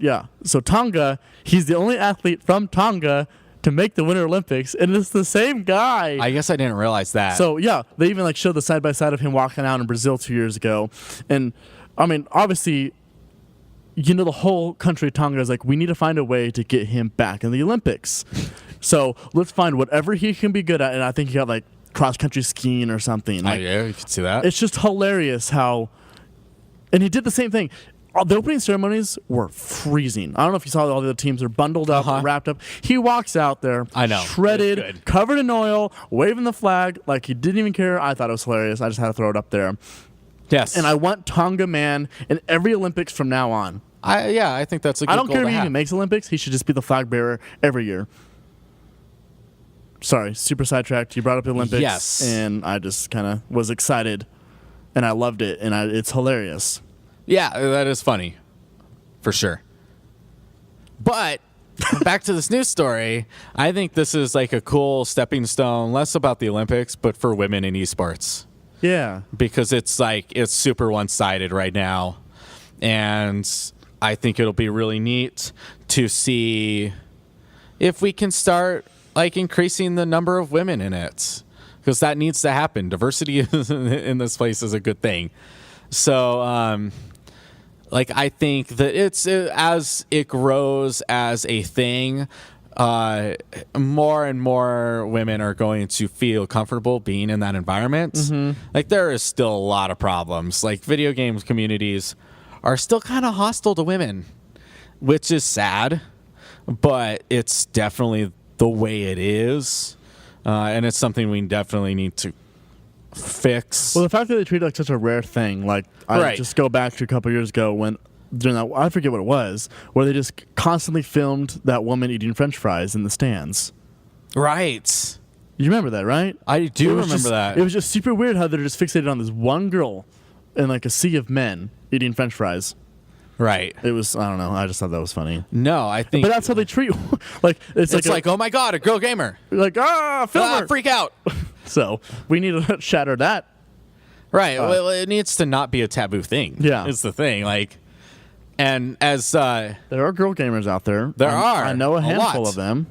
Tonga, he's the only athlete from Tonga to make the Winter Olympics, and it's the same guy. I guess I didn't realize that. So yeah, they even like showed the side by side of him walking out in Brazil 2 years ago, and I mean, obviously, you know, the whole country of Tonga is like, we need to find a way to get him back in the Olympics. So let's find whatever he can be good at. And I think he got like cross country skiing or something. Like, yeah, you can see that. It's just hilarious how, and he did the same thing. The opening ceremonies were freezing. I don't know if you saw all the other teams are bundled up, wrapped up. He walks out there, I know, shredded, covered in oil, waving the flag like he didn't even care. I thought it was hilarious. I just had to throw it up there. Yes. And I want Tonga Man in every Olympics from now on. I think that's a good goal. I don't care to if he have. even makes Olympics. He should just be the flag bearer every year. Sorry, super sidetracked. You brought up the Olympics. Yes. And I just kind of was excited. And I loved it. And it's hilarious. Yeah, that is funny. For sure. But back to this news story. I think this is like a cool stepping stone, less about the Olympics, but for women in esports. Yeah. Because it's super one-sided right now. And I think it'll be really neat to see if we can start like increasing the number of women in it, because that needs to happen. Diversity in this place is a good thing. So, I think that as it grows as a thing, more and more women are going to feel comfortable being in that environment. Mm-hmm. Like, there is still a lot of problems. Like, video games communities are still kind of hostile to women, which is sad, but it's definitely the way it is, and it's something we definitely need to fix. Well, the fact that they treat it like such a rare thing, like I just go back to a couple years ago when during that, I forget what it was, where they just constantly filmed that woman eating French fries in the stands. Right. You remember that, right? I do remember that. It was just super weird how they're just fixated on this one girl in like a sea of men eating French fries. Right. It was, I don't know. I just thought that was funny. No, I think. But that's how they treat. It's like, oh my God, a girl gamer. Like, film her. Freak out. So we need to shatter that. Right. Well, it needs to not be a taboo thing. Yeah. Is the thing. Like, and as. There are girl gamers out there. I know a handful of them.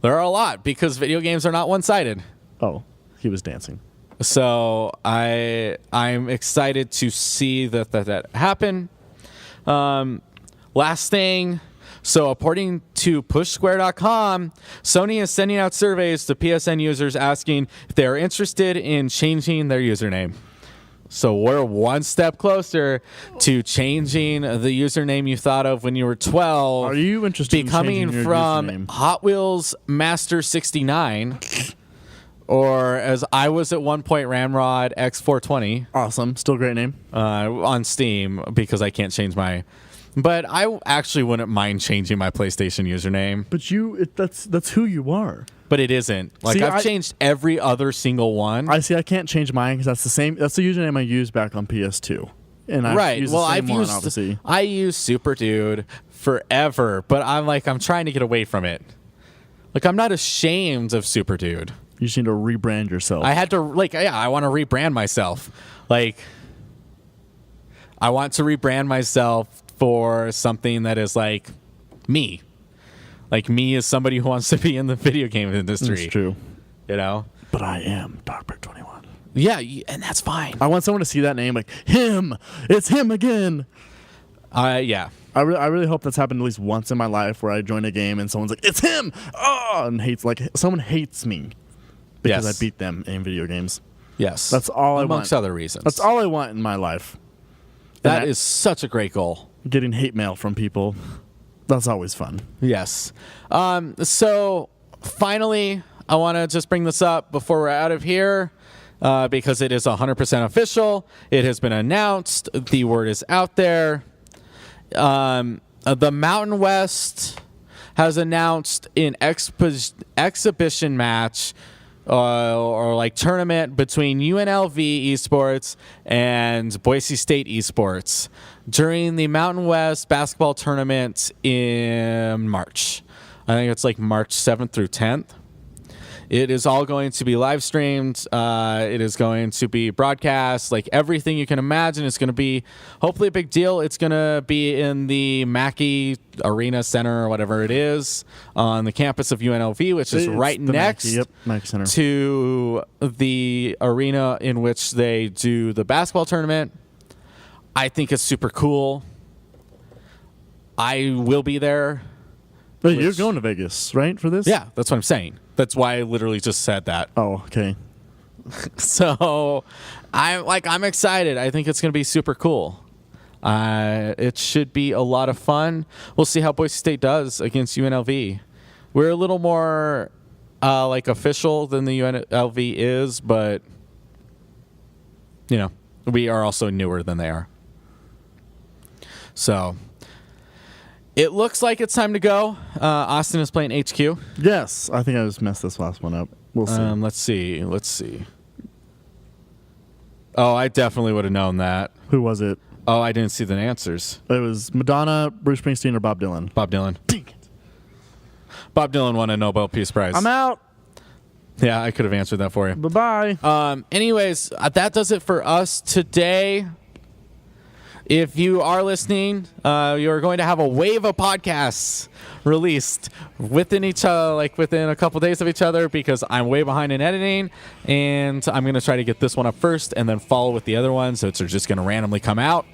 There are a lot because video games are not one-sided. Oh, he was dancing. So I'm excited to see that happen. Last thing, so according to PushSquare.com, Sony is sending out surveys to PSN users asking if they are interested in changing their username. So we're one step closer to changing the username you thought of when you were 12. Are you interested in changing your from username? Hot Wheels Master 69, or as I was at one point, Ramrod X420. Awesome. Still a great name. On Steam, because I can't change my... But I actually wouldn't mind changing my PlayStation username. But that's who you are. But it isn't. Like, I've changed every other single one. I can't change mine because that's the username I used back on PS2. And I've used the same one, obviously. I used Super Dude forever, but I'm trying to get away from it. Like, I'm not ashamed of Super Dude. You just need to rebrand yourself. I had to, I want to rebrand myself. Like, I want to rebrand myself for something that is like me. Like, me as somebody who wants to be in the video game industry. That's true. You know? But I am Darkbird21. Yeah, and that's fine. I want someone to see that name like, him! It's him again! Yeah. I really hope that's happened at least once in my life where I join a game and someone's like, it's him! Oh! And someone hates me because I beat them in video games. Yes. That's all I want. Amongst other reasons. That's all I want in my life. That is such a great goal. Getting hate mail from people. That's always fun. Yes. So, finally, I want to just bring this up before we're out of here because it is 100% official. It has been announced. The word is out there. The Mountain West has announced an exhibition match or like tournament between UNLV Esports and Boise State Esports during the Mountain West basketball tournament in March. I think it's like March 7th through 10th. It is all going to be live streamed. It is going to be broadcast, like everything you can imagine. It's going to be hopefully a big deal. It's going to be in the Mackey Arena Center or whatever it is on the campus of UNLV, which is right next Mackey Center. to the arena in which they do the basketball tournament. I think it's super cool. I will be there. But you're going to Vegas, right, for this? Yeah, that's what I'm saying. That's why I literally just said that. Oh, okay. So I'm excited. I think it's going to be super cool. It should be a lot of fun. We'll see how Boise State does against UNLV. We're a little more official than the UNLV is, but we are also newer than they are. So it looks like it's time to go. Austin is playing HQ. Yes, I think I just messed this last one up. We'll see. Let's see. Oh, I definitely would have known that. Who was it? Oh, I didn't see the answers. It was Madonna, Bruce Springsteen, or Bob Dylan. Bob Dylan. Dang it. Bob Dylan won a Nobel Peace Prize. I'm out. Yeah, I could have answered that for you. Bye-bye. Anyways, that does it for us today. If you are listening, you're going to have a wave of podcasts released within each other, within a couple days of each other, because I'm way behind in editing, and I'm going to try to get this one up first and then follow with the other ones, so it's just going to randomly come out.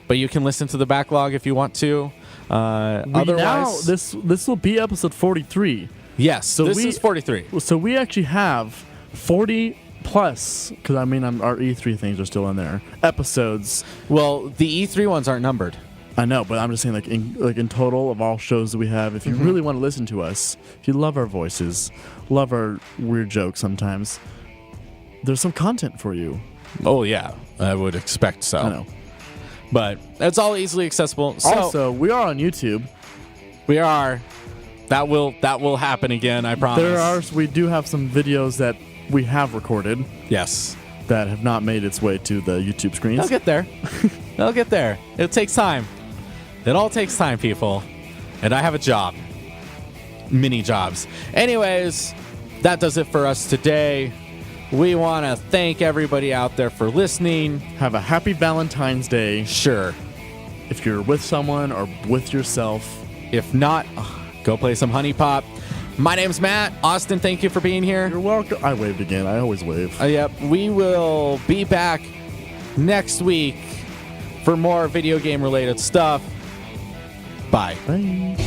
But you can listen to the backlog if you want to. Otherwise, this will be episode 43. Yes, so this is 43. So we actually have 40 plus, because our E3 things are still in there, episodes. Well, the E3 ones aren't numbered. I know, but I'm just saying, in total of all shows that we have, if you really want to listen to us, if you love our voices, love our weird jokes sometimes, there's some content for you. Oh, yeah. I would expect so. I know. But it's all easily accessible. So also, we are on YouTube. We are. That will happen again, I promise. We do have some videos that we have recorded. Yes. That have not made its way to the YouTube screens. They'll get there. They'll get there. It takes time. It all takes time, people. And I have a job. Mini jobs. Anyways, that does it for us today. We want to thank everybody out there for listening. Have a happy Valentine's Day. Sure. If you're with someone or with yourself. If not, go play some Honey Pop. My name's Matt. Austin, thank you for being here. You're welcome. I waved again. I always wave. Yep. We will be back next week for more video game related stuff. Bye. Bye.